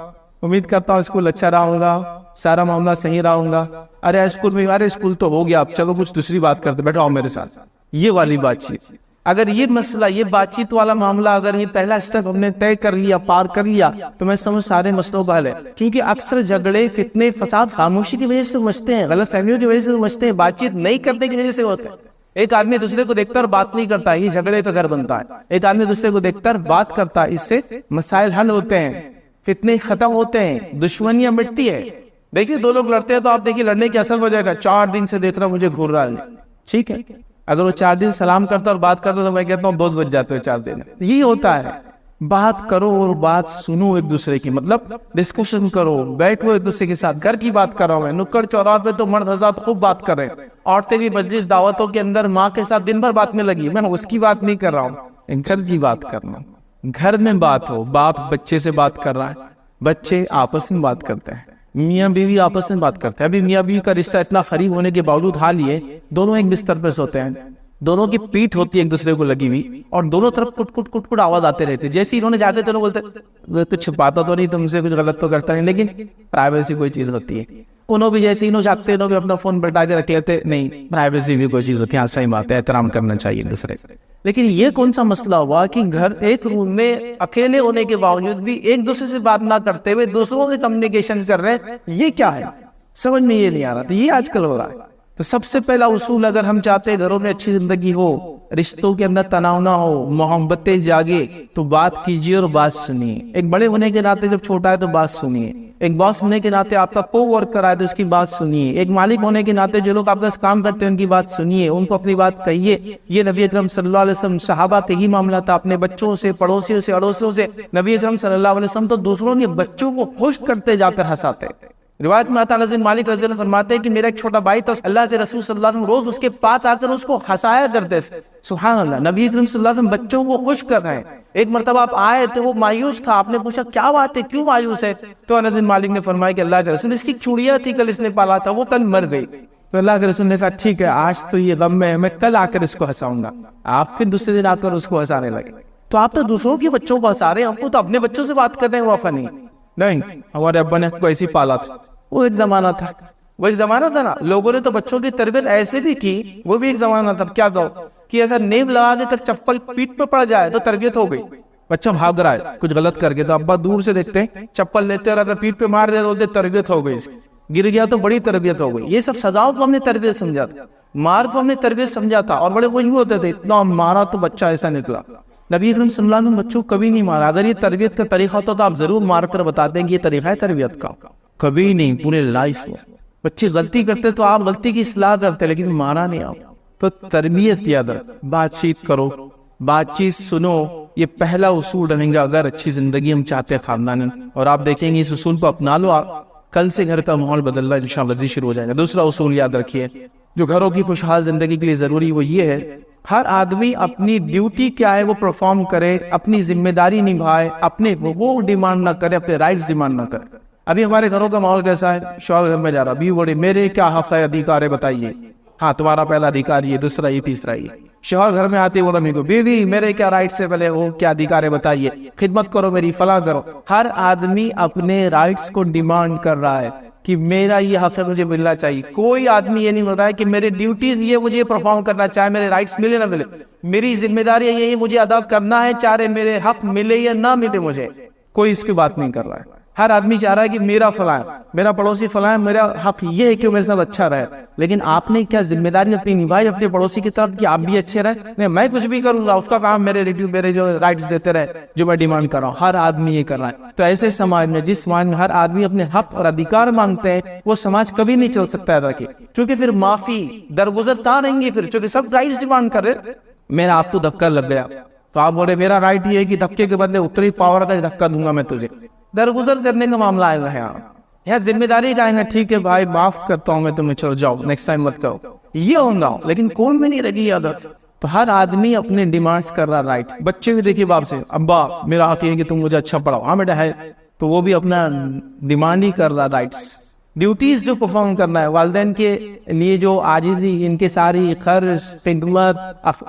امید کرتا ہوں اسکول اچھا رہا ہوگا، سارا معاملہ صحیح رہا ہوگا. ارے اسکول میں، ارے اسکول تو ہو گیا، اب چلو کچھ دوسری بات کرتے، بیٹھو آؤ میرے ساتھ. یہ والی بات چیت. اگر یہ مسئلہ، یہ بات چیت والا معاملہ، اگر یہ پہلا اسٹیپ ہم نے طے کر لیا، پار کر لیا، تو میں سمجھ سارے مسئلوں کا حل ہے. کیونکہ اکثر جھگڑے، فتنے، فساد خاموشی کی وجہ سے مچتے ہیں، غلط فہمیوں کی وجہ سے مچتے ہیں، بات چیت نہیں کرنے کی وجہ سے ہوتے ہیں. ایک آدمی دوسرے کو دیکھتا اور بات نہیں کرتا، یہ جھگڑے کا گھر بنتا ہے. ایک آدمی دوسرے کو دیکھتا اور بات کرتا، اس سے مسائل حل ہوتے ہیں، فتنے ختم ہوتے ہیں، دشمنیاں مٹتی ہے. دیکھیے 2 لوگ لڑتے ہیں تو آپ دیکھیے لڑنے کی اثر ہو جائے گا. 4 دن سے دیکھ رہا مجھے گھور رہا ہے، ٹھیک ہے. اگر وہ 4 دن سلام کرتا اور بات کرتا تو میں کہتا ہوں 2 بج جاتے ہیں 4 دن. یہی ہوتا ہے. بات کرو اور بات سنو ایک دوسرے کی، مطلب ڈسکشن کرو، بیٹھو ایک دوسرے کے ساتھ. گھر کی بات کر رہا ہوں میں، نکڑ چوراہے پہ تو مرد حضرات خوب بات کر رہے ہیں، عورتیں بھی مجلس دعوتوں کے اندر ماں کے ساتھ دن بھر بات میں لگی. میں اس کی بات نہیں کر رہا ہوں، گھر کی بات کرنا. گھر میں بات ہو، باپ بچے سے بات کر رہا ہے، بچے آپس میں بات کرتے ہیں، میاں بیوی آپس میں بات کرتے ہیں. ابھی میاں بیوی کا رشتہ اتنا قریب ہونے کے باوجود حال یہ دونوں ایک بستر پہ سوتے ہیں، دونوں کی پیٹھ ہوتی ہے ایک دوسرے کو لگی ہوئی، اور دونوں طرف کٹ کٹ کٹ کٹ آواز آتے رہتے. جیسے انہوں نے جا کے چلو بولتے تو چھپاتا تو نہیں، تم سے کچھ غلط تو کرتا نہیں، لیکن پرائیویسی کوئی چیز ہوتی ہے. انہوں بھی جیسے انہوں جاگتے انہوں بھی اپنا فون بٹا کے رکھ لیتے. نہیں، پرائیویسی بھی کوئی چیز ہوتی ہے. ہاں صحیح بات ہے، احترام کرنا چاہیے ایک دوسرے. لیکن یہ کون سا مسئلہ ہوا کہ گھر ایک روم میں اکیلے ہونے کے باوجود بھی ایک دوسرے سے بات نہ کرتے ہوئے دوسروں سے کمیونیکیشن کر رہے ہیں؟ یہ کیا ہے؟ سمجھ میں یہ نہیں آ رہا تھا. یہ آج کل ہو رہا ہے. تو سب سے پہلا اصول، اگر ہم چاہتے ہیں گھروں میں اچھی زندگی ہو، رشتوں کے اندر تناؤ نہ ہو، محبتیں جاگے، تو بات کیجیے اور بات سنیے. ایک بڑے ہونے کے ناطے جب چھوٹا ہے تو بات سنیے. ایک باس ہونے کے ناطے آپ کا کو ورکر آئے تو اس کی بات سنیے. ایک مالک ہونے کے ناطے جو لوگ آپ کا کام کرتے ہیں ان کی بات سنیے، ان کو اپنی بات کہیے. یہ نبی اکرم صلی اللہ علیہ وسلم صحابہ کا ہی معاملہ تھا. اپنے بچوں سے، پڑوسیوں سے، اڑوسیوں سے. نبی اکرم صلی اللہ علیہ وسلم تو دوسروں کے بچوں کو خوش کرتے جا کر ہنساتے. روایت میں آتا ہے انس بن مالک رضی اللہ عنہ فرماتے ہیں کہ میرا ایک چھوٹا بھائی تھا، اللہ کے رسول صلی اللہ علیہ وسلم روز اس کے پاس آ کر اس کو ہنسایا کرتے تھے. سبحان اللہ، نبی کریم صلی اللہ علیہ وسلم بچوں کو خوش کر رہے ہیں. ایک مرتبہ آپ آئے تو وہ مایوس تھا، آپ نے پوچھا کیا بات ہے، کیوں مایوس ہے؟ تو انس بن مالک نے فرمایا کہ اللہ کے رسول اس کی چوڑیاں تھی، کل اس نے پالا تھا، وہ کل مر گئی. تو اللہ کے رسول نے کہا ٹھیک ہے، آج تو یہ غم میں کل آ کر اس کو ہنساؤں گا. آپ پھر دوسرے دن آ کر اس کو ہنسانے لگے. تو آپ تو دوسروں کے بچوں کو ہنسا رہے ہیں، ہم کو تو اپنے بچوں سے بات کر رہے ہیں. وفا نہیں، ہمارے ابا نے کو ایسی پالا تھا. وہ ایک زمانہ تھا، وہ ایک زمانہ تھا نا، لوگوں نے تو بچوں کی تربیت ایسے بھی کی، وہ بھی ایک زمانہ تھا. کیا کہو کہ ایسا نیب لگا دے تک چپل پیٹ پہ پڑ جائے تو تربیت ہو گئی. بچہ بھاگ رہا ہے کچھ غلط کر کے تو ابا دور سے دیکھتے ہیں، چپل لیتے اور اگر پیٹ پہ مار دے تو تربیت ہو گئی، گر گیا تو بڑی تربیت ہو گئی. یہ سب سزاؤں کو ہم نے تربیت سمجھا تھا، مار کو ہم نے تربیت سمجھا تھا، اور بڑے خوش ہوتے تھے اتنا مارا تو بچہ ایسا نکلا. نبی اکرم صلی اللہ علیہ وسلم بچوں کو کبھی نہیں مارا. اگر یہ تربیت کا طریقہ ہوتا تو آپ ضرور مار کر بتاتے ہیں کہ یہ طریقہ ہے تربیت کا. کبھی نہیں، پورے لائف میں بچے غلطی کرتے تو آپ غلطی کی اصلاح کرتے، لیکن مارا نہیں آپ. تو تربیت کی عادت، بات چیت کرو، بات چیت سنو، یہ پہلا اصول رہیں گا اگر اچھی زندگی ہم چاہتے ہیں خاندان میں. اور آپ دیکھیں گے اس اصول کو اپنا لو، کل سے گھر کا ماحول بدلنا انشاءاللہ جی شروع ہو جائے گا. دوسرا اصول یاد رکھیے جو گھروں کی خوشحال زندگی کے لیے ضروری، وہ یہ ہے ہر آدمی اپنی ڈیوٹی کیا ہے وہ پرفارم کرے، اپنی ذمہ داری نبھائے، اپنے حقوق ڈیمانڈ نہ کرے، اپنے رائٹس ڈیمانڈ نہ کرے. ابھی ہمارے گھروں کا ماحول کیسا ہے؟ شوہر گھر میں جا رہا، ابھی بڑے میرے کیا حق ہے، ادھیکار ہے بتائیے. ہاں تمہارا پہلا ادھیکار یہ، دوسرا یہ، تیسرا یہ. شوہر گھر میں آتے وہ میرے کو بیوی میرے کیا رائٹس ہے، پہلے وہ کیا ادھیکار ہے بتائیے، خدمت کرو میری، فلاں کرو. ہر آدمی اپنے رائٹس کو ڈیمانڈ کر رہا ہے کہ میرا یہ حق ہے، مجھے ملنا چاہیے. کوئی آدمی یہ نہیں بول رہا ہے کہ میرے ڈیوٹیز یہ مجھے پرفارم کرنا، چاہے میرے رائٹس ملے نہ ملے، میری ذمہ داری یہ مجھے ادا کرنا ہے، چاہے میرے حق ملے یا نہ ملے مجھے. کوئی اس کی بات نہیں کر رہا ہے. ہر آدمی چاہ رہا ہے کہ میرا فلاں ہے، میرا پڑوسی فلاں ہے، میرا حق یہ ہے کہ میرے ساتھ اچھا رہے. لیکن آپ نے کیا ذمہ داری اپنی نبھائی اپنے پڑوسی کی طرف کہ آپ بھی اچھے رہے؟ نہیں، میں کچھ بھی کروں گا، اس کا کام میرے جو رائٹس دیتے رہے، جو میں ڈیمانڈ کر رہا ہوں. ہر آدمی یہ کر رہا ہے. تو ایسے سماج میں، جس سماج میں ہر آدمی اپنے حق اور ادھیکار مانگتے ہیں، وہ سماج کبھی نہیں چل سکتا ہے. رکھے کیونکہ پھر معافی درگزرتا رہیں گے، پھر چونکہ سب رائٹس ڈیمانڈ کر رہے. میرا آپ کو دھکا لگ گیا تو آپ بولے میرا رائٹ یہ ہے کہ دھکے کے بدلے اتنی پاور کا دھکا دوں گا میں تجھے. درگزر کرنے کا معاملہ آئے گا. یہاں ذمہ داری جائیں گا، ٹھیک ہے بھائی معاف کرتا ہوں میں تمہیں، چلو جاؤ نیکسٹ ٹائم مت کرو، یہ ہوگا. لیکن کون میں نہیں رہی عادت. تو ہر آدمی اپنے ڈیمانڈز کر رہا رائٹ. بچے بھی دیکھیے باپ سے، ابا میرا حق یہ کہ تم مجھے اچھا پڑھاؤ. ہاں بیٹا ہے، تو وہ بھی اپنا ڈیمانڈ ہی کر رہا رائٹس، ڈیوٹیز جو پرفارم کرنا ہے. والدین کے لیے جو عاجزی، ان کے ساری خرچ، خدمت،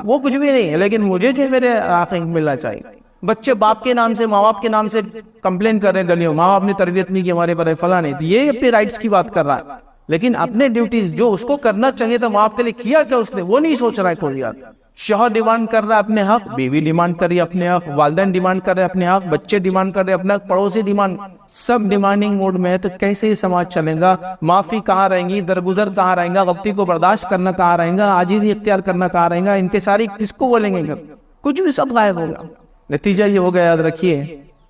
وہ کچھ بھی نہیں ہے، لیکن مجھے جو میرے حق ملنا چاہیے. بچے باپ کے نام سے، ماں باپ کے نام سے کمپلین کر رہے ہیں گلیوں، ماں باپ نے تربیت نہیں کی ہمارے پر، فلاں نہیں. یہ اپنے رائٹس کی بات کر رہا ہے، لیکن اپنے ڈیوٹیز جو اس کو کرنا چاہیے تھا ماں باپ کے لیے کیا کیا اس نے، وہ نہیں سوچ رہا ہے کوئی. یاد شوہر ڈیمانڈ کر رہا ہے اپنے حق، بیوی ڈیمانڈ کر رہی ہے اپنے حق، والدین ڈیمانڈ کر رہے ہیں اپنے حق، بچے ڈیمانڈ کر رہے ہیں اپنا، پڑوسی ڈیمانڈ، سب ڈیمانڈنگ موڈ میں ہے. تو کیسے یہ سماج چلے گا؟ معافی کہاں رہیں گی، درگزر کہاں رہیں گا، غلطی کو برداشت کرنا کہاں رہیں گا، عاجزی اختیار کرنا کہاں رہیں گا؟ ان کے ساری کس کو بولیں گے؟ کچھ بھی سب غائب ہوگا. نتیجہ یہ ہوگا، یاد رکھیے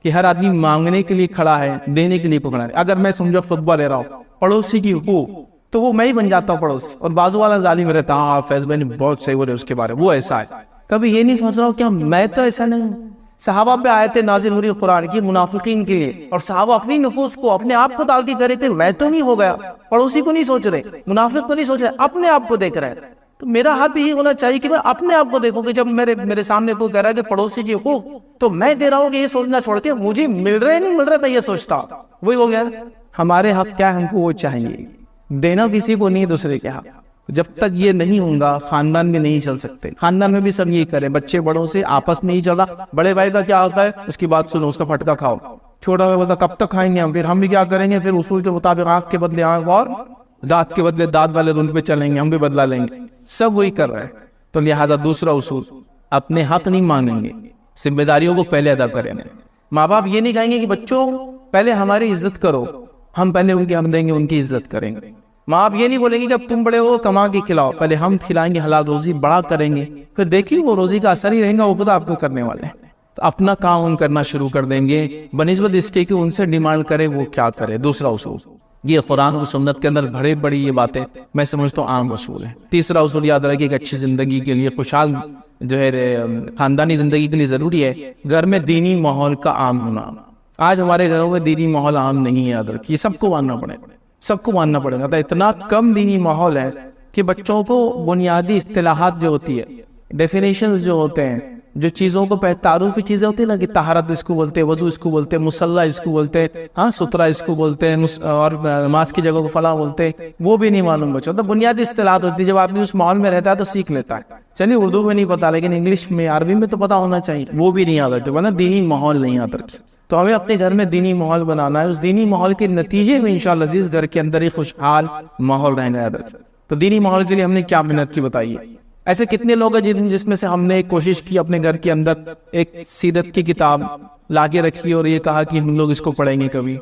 کہ ہر آدمی مانگنے کے لیے کھڑا ہے، دینے کے لیے پکڑا ہے. اگر میں سمجھو خطبہ لے رہا ہوں پڑوسی کی حقوق، تو وہ میں ہی بن جاتا ہوں پڑوسی، اور بازو والا ظالم رہتا، ہاں فیض بھائی نے بہت صحیح بولے اس کے بارے، وہ ایسا ہے. کبھی یہ نہیں سوچ رہا ہوں کیا میں تو ایسا نہیں ہوں. صحابہ پہ آیتیں نازل ہو رہی قرآن کی منافقین کے لیے، اور صحابہ اپنی نفوس کو، اپنے آپ کو ڈال کے کرے تھے، میں تو نہیں ہو گیا. پڑوسی کو نہیں سوچ رہے، منافق کو نہیں سوچ رہے، اپنے آپ کو دیکھ رہے. تو میرا حق یہی ہونا چاہیے کہ میں اپنے آپ کو دیکھوں کہ جب میرے سامنے کوئی کہہ رہا ہے کہ پڑوسی کی حقوق، تو میں دے رہا ہوں کہ یہ سوچنا چھوڑ کے مجھے مل رہے نہیں مل رہے میں یہ سوچتا. وہی ہو گیا ہمارے حق کیا ہے، ہم کو وہ چاہیے. دینا کسی کو نہیں، دوسرے کے حق. جب تک یہ نہیں ہوگا خاندان میں نہیں چل سکتے. خاندان میں بھی سب یہ کریں، بچے بڑوں سے آپس میں ہی چلا، بڑے بھائی کا کیا ہوتا ہے اس کی بات سنو، اس کا پھٹکا کھاؤ. چھوٹا بھائی بولتا کب تک کھائیں گے ہم، پھر ہم بھی کیا کریں گے، پھر اصول کے مطابق آنکھ کے بدلے آنکھ اور دانت کے بدلے دانت والے رول پہ چلیں گے، ہم بھی بدلا لیں گے. سب وہی کر رہے ہیں. تو لہٰذا دوسرا اصول، اپنے حق نہیں مانگیں گے، ذمہ داریوں کو پہلے ادا کریں. ماں باپ یہ نہیں کہیں گے کہ بچوں پہلے ہماری عزت کرو، ہم پہلے ان کے حق دیں گے، ان کی عزت کریں گے. ماں باپ یہ نہیں بولیں گے کہ اب تم بڑے ہو کما کے کھلاؤ، پہلے ہم کھلائیں گے، حلال روزی بڑا کریں گے، پھر دیکھیے وہ روزی کا اثر ہی رہے گا، وہ خود آپ کو کرنے والے ہیں. تو اپنا کام ان کرنا شروع کر دیں گے بنسبت اس کے کہ ان سے ڈیمانڈ کرے وہ کیا کرے. دوسرا اصول، یہ قرآن و سنت کے اندر بڑے بڑی یہ باتیں میں سمجھتا ہوں عام اصول ہیں. تیسرا اصول یاد رکھیے کہ اچھی زندگی کے لیے، خوشحال جو ہے خاندانی زندگی کے لیے ضروری ہے گھر میں دینی ماحول کا عام ہونا. آج ہمارے گھروں میں دینی ماحول عام نہیں ہے، یاد رکھیے، سب کو ماننا پڑے. سب کو ماننا پڑے گا. تو اتنا کم دینی ماحول ہے کہ بچوں کو بنیادی اصطلاحات جو ہوتی ہے، ڈیفینیشنز جو ہوتے ہیں، جو چیزوں کو تعارفی چیزیں ہوتی ہیں نا، کہ طہارت اس کو بولتے ہیں، وضو اس کو بولتے ہیں، مصلی اس کو بولتے ہیں، ہاں سترہ اس کو بولتے ہیں، اور نماز کی جگہ کو فلاں بولتے ہیں، وہ بھی نہیں معلوم بچوں. تو بنیادی اصطلاحات ہوتی ہے، جب آدمی اس ماحول میں رہتا ہے تو سیکھ لیتا ہے. چلیے اردو میں نہیں پتا لیکن انگلش میں، عربی میں تو پتا ہونا چاہیے، وہ بھی نہیں آتا. ورنہ دینی ماحول نہیں آتا. تو ہمیں اپنے گھر میں دینی ماحول بنانا ہے. اس دینی ماحول کے نتیجے میں انشاءاللہ عزیز گھر کے اندر ایک خوشحال ماحول رہے گا. تو دینی ماحول کے لیے ہم نے کیا محنت کی بتائیے. ایسے کتنے لوگ ہیں جس میں سے ہم نے کوشش کی اپنے گھر کے اندر ایک سیرت کی کتاب لا کے رکھی اور یہ کہا کہ ہم لوگ اس کو پڑھیں گے کبھی.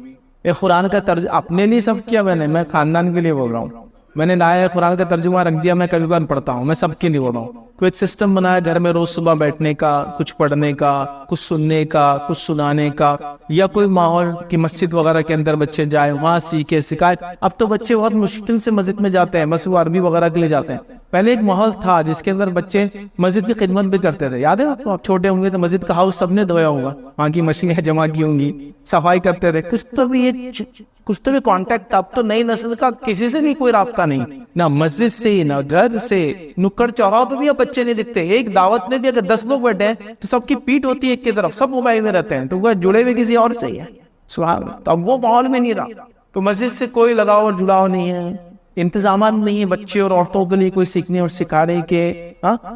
ایک قرآن کا ترجمہ اپنے لیے سب کیا، میں خاندان کے لیے بول رہا ہوں. میں نے لایا قرآن کا ترجمہ رکھ دیا، میں کبھی بار پڑھتا ہوں، میں سب کے لیے بول رہا ہوں. کوئی ایک سسٹم بنایا گھر میں روز صبح بیٹھنے کا، کچھ پڑھنے کا، کچھ سننے کا، کچھ سنانے کا، یا کوئی ماحول کہ مسجد وغیرہ کے اندر بچے جائیں، وہاں سیکھے سکھائے. اب تو بچے بہت مشکل سے مسجد میں جاتے ہیں، بس وہ عربی وغیرہ کے لیے جاتے ہیں. پہلے ایک ماحول تھا جس کے اندر بچے مسجد کی خدمت بھی کرتے تھے. یاد ہے آپ کو؟ آپ چھوٹے ہوں گے تو مسجد کا ہاؤس سب نے دھویا ہوگا، وہاں کی مچھلیاں جمع کی ہوں گی، صفائی کرتے تھے. کچھ تو بھی کانٹیکٹ. اب تو نئی نسل کا کسی سے بھی کوئی رابطہ نہیں، نہ مسجد سے، نہ گھر سے. نکڑ چوراہوں پہ بھی اب بچے نہیں دکھتے. ایک دعوت میں بھی اگر 10 لوگ بیٹھے ہیں تو سب کی پیٹ ہوتی ہے ایک کی طرف، سب موبائل میں رہتے ہیں، تو وہ جڑے ہوئے کسی اور سے ہی ہے. سبحان اللہ. تو اب وہ ماحول میں نہیں رہا. تو مسجد سے کوئی لگاؤ اور جڑاؤ نہیں ہے، انتظامات نہیں ہے بچے اور عورتوں کے لیے کوئی سیکھنے اور سکھانے کے.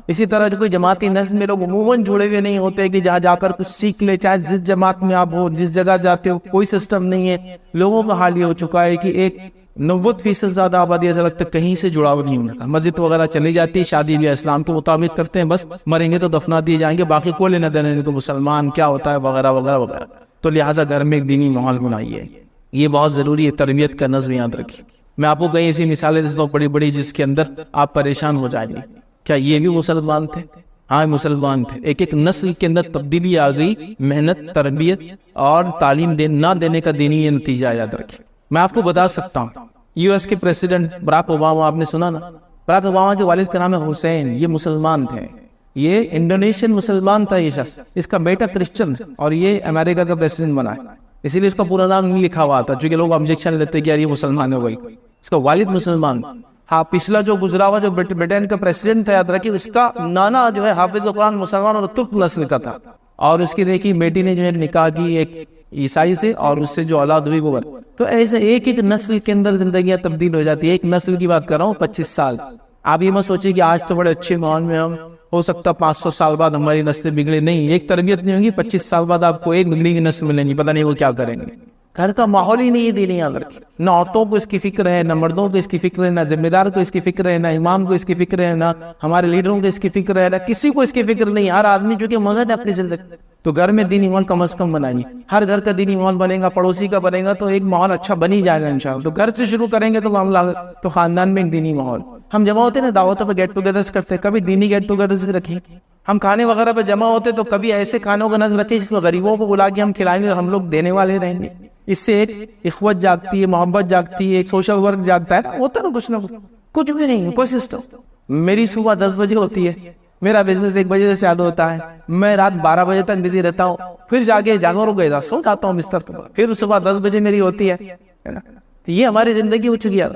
اسی طرح جو کوئی جماعتی نظم میں لوگ عموماً جڑے ہوئے نہیں ہوتے کہ جہاں جا کر کچھ سیکھ لے. چاہے جس جماعت میں آپ ہو، جس جگہ جاتے ہو، کوئی سسٹم نہیں ہے. لوگوں کا حال یہ ہو چکا ہے کہ ایک 90% زیادہ آبادی ایسا لگتا ہے کہیں سے جڑاؤ نہیں ہوتا. مسجد وغیرہ چلی جاتی ہے، شادی بھی اسلام کے مطابق کرتے ہیں، بس مریں گے تو دفنا دیے جائیں گے، باقی کوئی لینا دینا نہیں، تو مسلمان کیا ہوتا ہے وغیرہ وغیرہ وغیرہ. تو لہٰذا گھر میں ایک دینی ماحول بنائیے، یہ بہت ضروری ہے. تربیت کا نظم یاد رکھیے. میں آپ کو کئی ایسی مثالیں دیتا ہوں بڑی بڑی جس کے اندر آپ پریشان ہو جائیں گے. کیا یہ بھی مسلمان تھے؟ ہاں مسلمان تھے. ایک ایک نسل کے اندر تبدیلی آ گئی. محنت، تربیت اور تعلیم نہ دینے کا دینی یہ نتیجہ یاد رکھیں. میں آپ کو بتا سکتا ہوں US کے پریزیڈنٹ براک اوباما، آپ نے سنا نا؟ براک اوباما کے والد کا نام ہے حسین، یہ مسلمان تھے. یہ انڈونیشین مسلمان تھا یہ شخص. اس کا بیٹا کرسچن اور یہ امریکہ کا پریزیڈنٹ بنا ہے. اسی لیے اس کا پورا نام نہیں لکھا ہوا تھا، چونکہ لوگ آبجیکشن لیتے کہ یار یہ مسلمان ہے. وہی اس کا والد مسلمان. ہاں پچھلا جو گزرا ہوا جو برٹین کا پریزیڈنٹ تھا یاد رکھیے، اس کا نانا جو ہے حافظ قرآن مسلمان اور ترک نسل کا تھا. اور اس کی دیکھی بیٹی نے جو ہے نکاح کی ایک عیسائی سے، اور اس سے جو اولاد ہوئی وہ. تو ایسے ایک ایک نسل کے اندر زندگیاں تبدیل ہو جاتی ہے. ایک نسل کی بات کر رہا ہوں 25 سال. آپ یہ مت سوچیے کہ آج تو بڑے اچھے ماحول میں ہم، ہو سکتا 500 سال بعد ہماری نسلیں بگڑے. نہیں، ایک تربیت نہیں ہوگی 25 سال بعد آپ کو ایک بگڑی کی نسل ملے گی، پتہ نہیں وہ کیا کریں گے. گھر کا ماحول ہی نہیں دینی یاد رکھے. نہ عورتوں کو اس کی فکر ہے، نہ مردوں کو اس کی فکر ہے، نہ ذمہ دار کو اس کی فکر ہے، نہ امام کو اس کی فکر ہے، نہ ہمارے لیڈروں کو اس کی فکر ہے، نہ کسی کو اس کی فکر نہیں. ہر آدمی جو کہ مغن ہے اپنی زندگی. تو گھر میں دینی ماحول کم از کم بنائیے. ہر گھر کا دینی ماحول بنے گا، پڑوسی کا بنے گا، تو ایک ماحول اچھا بن ہی جائے گا انشاءاللہ. تو گھر سے شروع کریں گے تو معاملہ، تو خاندان میں ایک دینی ماحول. ہم جمع ہوتے ہیں نا دعوتوں پہ، گیٹ ٹوگیدرز کرتے ہیں، کبھی دینی گیٹ ٹوگیدرز رکھیں. ہم کھانے وغیرہ پہ جمع ہوتے تو کبھی ایسے کھانوں کا نظر رکھیں جس میں غریبوں کو بلا کے ہم کھلائیں گے اور ہم لوگ دینے والے رہیں گے. اس سے ایک اخوت جاگتی ہے، محبت جاگتی ہے، ایک سوشل ورک جاگتا ہے. ہوتا نا کچھ نہ کچھ بھی نہیں کوئی سسٹم. میری صبح 10 بجے ہوتی ہے، میرا بزنس 1 بجے سے چالو ہوتا ہے، میں رات 12 بجے تک بزی رہتا ہوں، پھر جا کے جانوروں کو اجازت سو جاتا ہوں بستر پر، پھر صبح 10 بجے میری ہوتی ہے. تو یہ ہماری زندگی ہو چکی ہے،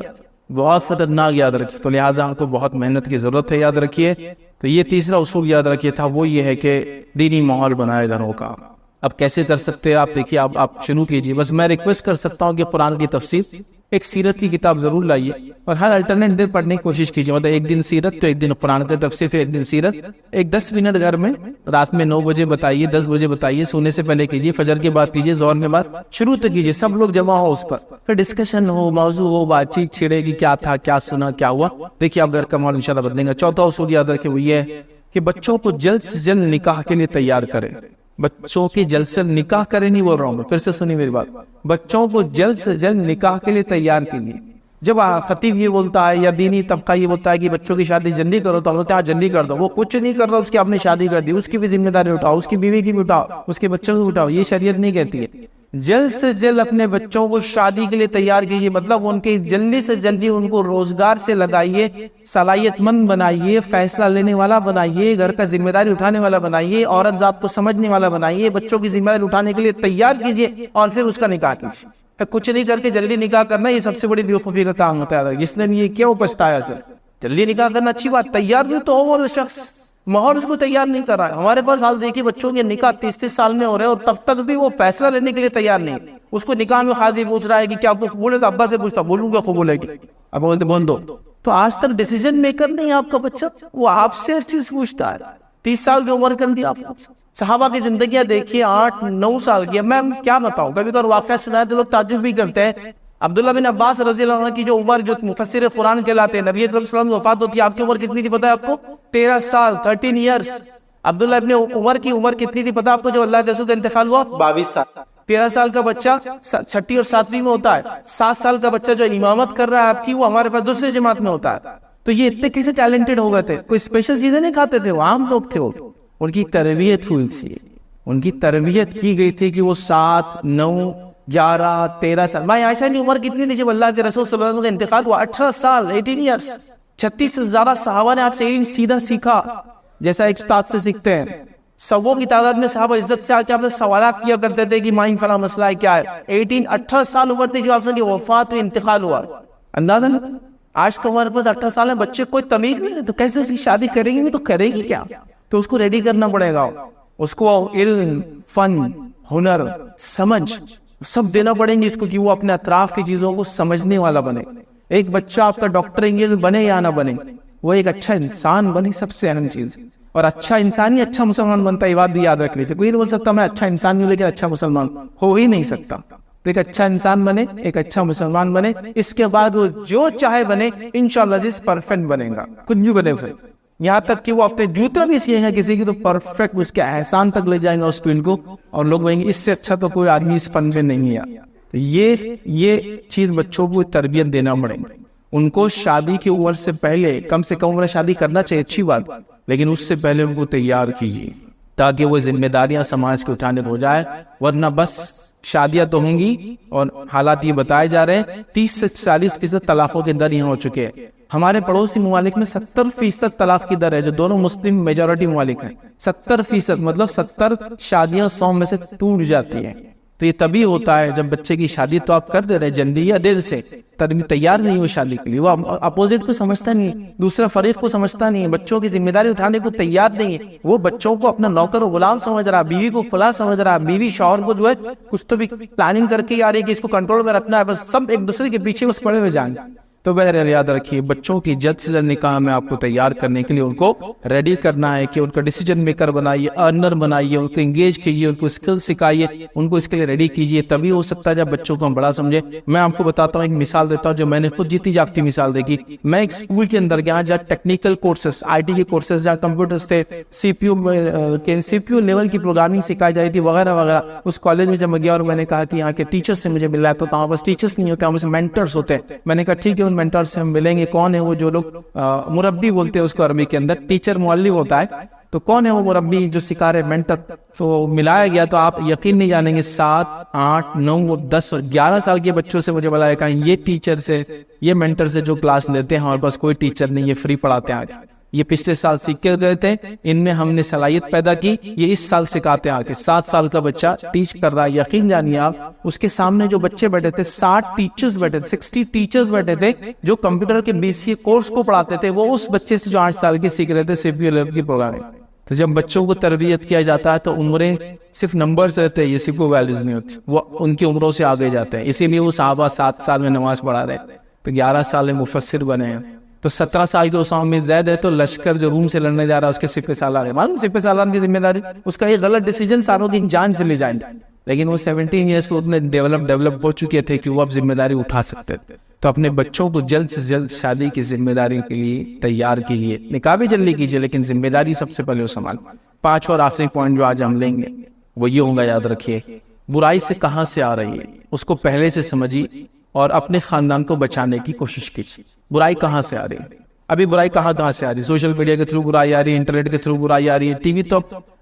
بہت خطرناک یاد رکھیے. تو لہٰذا ہم کو بہت محنت کی ضرورت ہے یاد رکھیے. تو یہ تیسرا اصول یاد رکھیے تھا، وہ یہ ہے کہ دینی ماحول بنائے گھروں کا. اب کیسے کر سکتے ہیں آپ دیکھیے، آپ شروع کیجیے. بس میں ریکویسٹ کر سکتا ہوں کہ قرآن کی تفسیر، ایک سیرت کی کتاب ضرور لائیے اور ہر الٹرنیٹ دن پڑھنے کی کوشش کیجیے. مطلب ایک دن سیرت تو ایک دن قرآن کی تفسیر، پھر ایک دن سیرت. ایک 10 منٹ گھر میں رات میں 9 بجے بتائیے، 10 بجے بتائیے، سونے سے پہلے کیجیے، فجر کے بعد کیجیے، ظہر کے بعد، شروع تک کیجیے. سب لوگ جمع ہو اس پر، پھر ڈسکشن ہو، موضوع ہو، بات چیت چھڑے گی، کیا تھا، کیا سنا، کیا ہوا. دیکھیے آپ گھر کا ماحول انشاءاللہ بدلیں گا. چوتھا اصول یاد رکھیں، وہ یہ ہے کہ بچوں کو جلد سے جلد نکاح کے لیے تیار کریں. بچوں کی جلد سے نکاح کریں نہیں بول رہا ہوں، پھر سے سنی میری بات. بچوں کو جلد سے جلد نکاح کے لیے تیار کیجیے. جب خطیب یہ بولتا ہے یا دینی طبقہ یہ بولتا ہے کہ بچوں کی شادی جلدی کرو، تو ہم بولتے ہیں جلدی کر دو. وہ کچھ نہیں کر رہا، اس کی آپ نے شادی کر دی، اس کی بھی ذمہ داری اٹھاؤ، اس کی بیوی کی بھی اٹھاؤ، اس کے بچوں کی بھی اٹھاؤ. یہ شریعت نہیں کہتی ہے. جلد سے جلد اپنے بچوں کو شادی کے لیے تیار کیجیے. مطلب ان کے جلدی سے جلدی ان کو روزگار سے لگائیے، صلاحیت مند بنائیے، فیصلہ لینے والا بنائیے، گھر کا ذمہ داری اٹھانے والا بنائیے، عورت ذات کو سمجھنے والا بنائیے. بچوں کی ذمہ داری اٹھانے کے لیے تیار کیجیے اور پھر اس کا نکاح کیجیے. کچھ نہیں کر کے جلدی نکاح کرنا یہ سب سے بڑی بیوقوفی کا کام ہوتا ہے. جس نے یہ کیا وہ پچھتایا سر. جلدی نکاح کرنا اچھی بات, تیار بھی تو ہو وہ شخص, ماحول اس کو تیار نہیں کر رہا ہے. ہمارے پاس حال دیکھیے بچوں کے نکاح 30 سال میں ہو رہے ہیں اور تب تک بھی وہ فیصلہ لینے کے لیے تیار نہیں. اس کو نکاح میں قاضی پوچھ رہا ہے کہ کیا آپ کو قبول ہے, تو ابا سے پوچھتا بولوں گا قبول ہے کہ, اب بولتے بول دو. تو آج تک ڈیسیجن میکر نہیں آپ کا بچہ, وہ آپ سے ہر چیز پوچھتا ہے. 30 سال کی عمر کر دی آپ. صحابہ کی زندگیاں دیکھیے 8-9 سال کی. میں کیا بتاؤں, کبھی کبھی واقعہ سنائے تو لوگ تعجب بھی کرتے ہیں. عبداللہ بن عباس رضی اللہ عنہ کی جو عمر, جو مفسر قرآن کہلاتے ہیں, نبی صلی اللہ علیہ وسلم کی وفات ہوتی ہے, آپ کی عمر کتنی تھی پتہ ہے آپ کو؟ 13 سال, 13 ایئرس. عبداللہ ابن عمر کی عمر کتنی تھی پتہ آپ کو جو اللہ کے رسول کا انتقال ہوا؟ 22 سال. 13 سال کا بچہ 6ٹھی اور 7ویں میں ہوتا ہے. 7 سال کا بچہ جو امامت کر رہا ہے آپ کی, وہ ہمارے پاس دوسری جماعت میں ہوتا ہے. تو یہ اتنے کیسے ٹیلنٹڈ ہو گئے تھے؟ کوئی اسپیشل چیزیں نہیں کھاتے تھے, وہ عام لوگ تھے. وہ ان کی تربیت ہوئی تھی, ان کی تربیت کی گئی تھی کہ وہ 7, 9, 11, 13 سال. ماں عائشہ کی عمر کتنی تھی جب اللہ کے رسول صلی اللہ علیہ وسلم کا انتقال ہوا؟ 18 سال, 18 ایئرس. 36 سے زیادہ صحابہ نے آپ سے سیدھا سیکھا جیسا ایک استاد سے سیکھتے ہیں. سووں کی تعداد میں صحابہ عزت سے آ کے آپ سے سوالات کیا کرتے تھے کہ مائن فلاں مسئلہ ہے کیا ہے. 18 سال عمر تھی جب آپ سے وفات ہوئی, انتقال ہوا. اندازہ نہیں. آج تو ہمارے پاس 18 سال ہے, بچے کوئی تمیز نہیں ہے, تو کیسے اس کی شادی کریں گے؟ تو کرے گی کیا؟ تو اس کو ریڈی کرنا پڑے گا. اس کو علم, فن, ہنر, سمجھ سب دینا پڑیں گے اس کو, کہ وہ اپنے اطراف کی چیزوں کو سمجھنے والا بنے. ایک بچہ آپ کا ڈاکٹر انجینئر بنے یا نہ بنے, وہ ایک اچھا انسان بنے, سب سے اہم چیز. اور اچھا انسان ہی اچھا مسلمان بنتا ہے. یہ بات بھی یاد رکھ لیجیے. کوئی نہیں بول سکتا میں اچھا انسان نہیں ہوں لیکن اچھا مسلمان ہو ہی نہیں سکتا. تو ایک اچھا انسان بنے, ایک اچھا مسلمان بنے, اس کے بعد وہ جو چاہے بنے, انشاءاللہ عزیز پرفیکٹ بنے گا. کچھ بھی بنے پھر, یہاں تک کہ وہ اپنے جوتے بھی سیئیں گے کسی کی تو پرفیکٹ اس کے احسان تک لے جائیں گا اس پن کو, اور لوگ کہیں گے اس سے اچھا تو کوئی آدمی اس فن میں نہیں ہے. تو یہ چیز بچوں کو تربیت دینا پڑے گی. ان کو شادی کی عمر سے پہلے, کم سے کم عمر شادی کرنا چاہیے, اچھی بات, لیکن اس سے پہلے ان کو تیار کیجیے تاکہ وہ ذمہ داریاں سماج کے اٹھانے ہو جائے. ورنہ بس شادیاں تو ہوں گی, اور حالات یہ بتائے جا رہے ہیں 30 سے 40% طلاقوں کے در یہاں ہو چکے ہیں. ہمارے پڑوسی ممالک میں 70% طلاق کی در ہے, جو دونوں مسلم میجورٹی ممالک ہیں. 70% مطلب 70 شادیاں 100 میں سے ٹوٹ جاتی ہیں. تو یہ تبھی ہوتا ہے جب بچے کی شادی تو آپ کر دے رہے جلدی یا دیر سے, تیار نہیں ہو شادی کے لیے. وہ اپوزٹ کو سمجھتا نہیں, دوسرا فریق کو سمجھتا نہیں, بچوں کی ذمہ داری اٹھانے کو تیار نہیں ہے. وہ بچوں کو اپنا نوکر و غلام سمجھ رہا, بیوی کو فلاں سمجھ رہا, بیوی شوہر کو جو ہے کچھ تو بھی پلاننگ کر کے آ رہی ہے کہ اس کو کنٹرول میں رکھنا ہے. بس سب ایک دوسرے کے پیچھے بس پڑے ہوئے جائیں. تو بہرحال یاد رکھیے, بچوں کی جلد سے جلد نکاح میں آپ کو تیار کرنے کے لیے ان کو ریڈی کرنا ہے کہ ان کا ڈیسیجن میکر بنائیے, ارنر بنائیے, ان کو انگیج کیجیے, ان کو اسکل سکھائیے, ان کو اس کے لیے ریڈی کیجیے. تبھی ہو سکتا ہے جب بچوں کو ہم بڑا سمجھے. میں آپ کو بتاتا ہوں, ایک مثال دیتا ہوں جو میں نے خود جیتی جاگتی مثال دیکھی. میں ایک اسکول کے اندر گیا جہاں ٹیکنیکل کورسز, آئی ٹی کے کورسز, جہاں کمپیوٹرز تھے, سی پی یو لیول کی پروگرامنگ سکھائی جاتی تھی وغیرہ وغیرہ. اس کالج میں جب میں گیا اور میں نے کہا کہ یہاں کے ٹیچر سے مجھے ملا ہے, تو وہاں بس ٹیچرس نہیں ہوتے, وہاں بس مینٹرز ہوتے ہیں. میں نے کہا ٹھیک ہے, ان مینٹر سے ہم ملیں گے. کون ہے وہ جو لوگ مربی بولتے ہیں اس کو عربی کے اندر, ٹیچر معلم ہوتا ہے. تو کون ہے وہ مربی جو سکھا رہے, مینٹر. تو ملایا گیا تو آپ یقین نہیں جانیں گے, 7, 8, 9, 10, 11 سال کے بچوں سے مجھے بلایا, کہا یہ ٹیچر سے, یہ مینٹر سے جو کلاس لیتے ہیں, اور بس کوئی ٹیچر نہیں, یہ فری پڑھاتے ہیں. یہ پچھلے سال سیکھ کے گئے تھے, ان میں ہم نے صلاحیت پیدا کی, یہ اس سال سکھاتے ہیں آگے. 7 سال کا بچہ ٹیچ کر رہا ہے. یقین جانیے آپ, اس کے سامنے جو بچے بیٹھے تھے, 60 ٹیچرز بیٹھے تھے, 60 ٹیچرز بیٹھے تھے جو کمپیوٹر کے BCA کورس کو پڑھاتے تھے. وہ اس بچے سے جو 8 سال کے سیکھ رہے تھے CPU لیول کی پروگرامنگ. تو جب بچوں کو تربیت کیا جاتا ہے تو عمریں صرف نمبرز رہتے ہیں, یہ صرف ویلیوز نہیں ہوتی, وہ ان کی عمروں سے آگے جاتے ہیں. اسی لیے وہ صحابہ 7 سال میں نماز پڑھا رہے, تو 11 سال میں مفسر بنے ہیں. تو 17 سال کے اسامہ بن زید ہے, تو لشکر جو روم سے لڑنے جا رہا ہے اس کے سپہ سالار ہے. معلوم سپہ سالار کی ذمہ داری, اس کا یہ غلط ڈیسیجن ساروں کی جان چلی جائیں. لیکن وہ 17 ایئرس کو اتنے ڈیولپ ہو چکے تھے کہ وہ اب ذمہ داری اٹھا سکتے تھے. تو اپنے بچوں کو جلد سے جلد شادی کی ذمہ داری کے لیے تیار کیجیے. نکاح بھی جلدی کیجیے, لیکن ذمہ داری سب سے پہلے سنبھال. 5 اور آخری پوائنٹ جو آج ہم لیں گے وہ یہ ہوگا, یاد رکھیے, برائی سے کہاں سے آ رہی ہے اس کو پہلے سے سمجھیے اور اپنے خاندان کو بچانے کی کوشش کیجیے. برائی کہاں سے آ رہی ہے؟ ابھی برائی کہاں سے آ رہی ہے؟ سوشل میڈیا کے تھرو برائی آ رہی ہے, انٹرنیٹ کے تھرو برائی آ رہی ہے, ٹی وی تو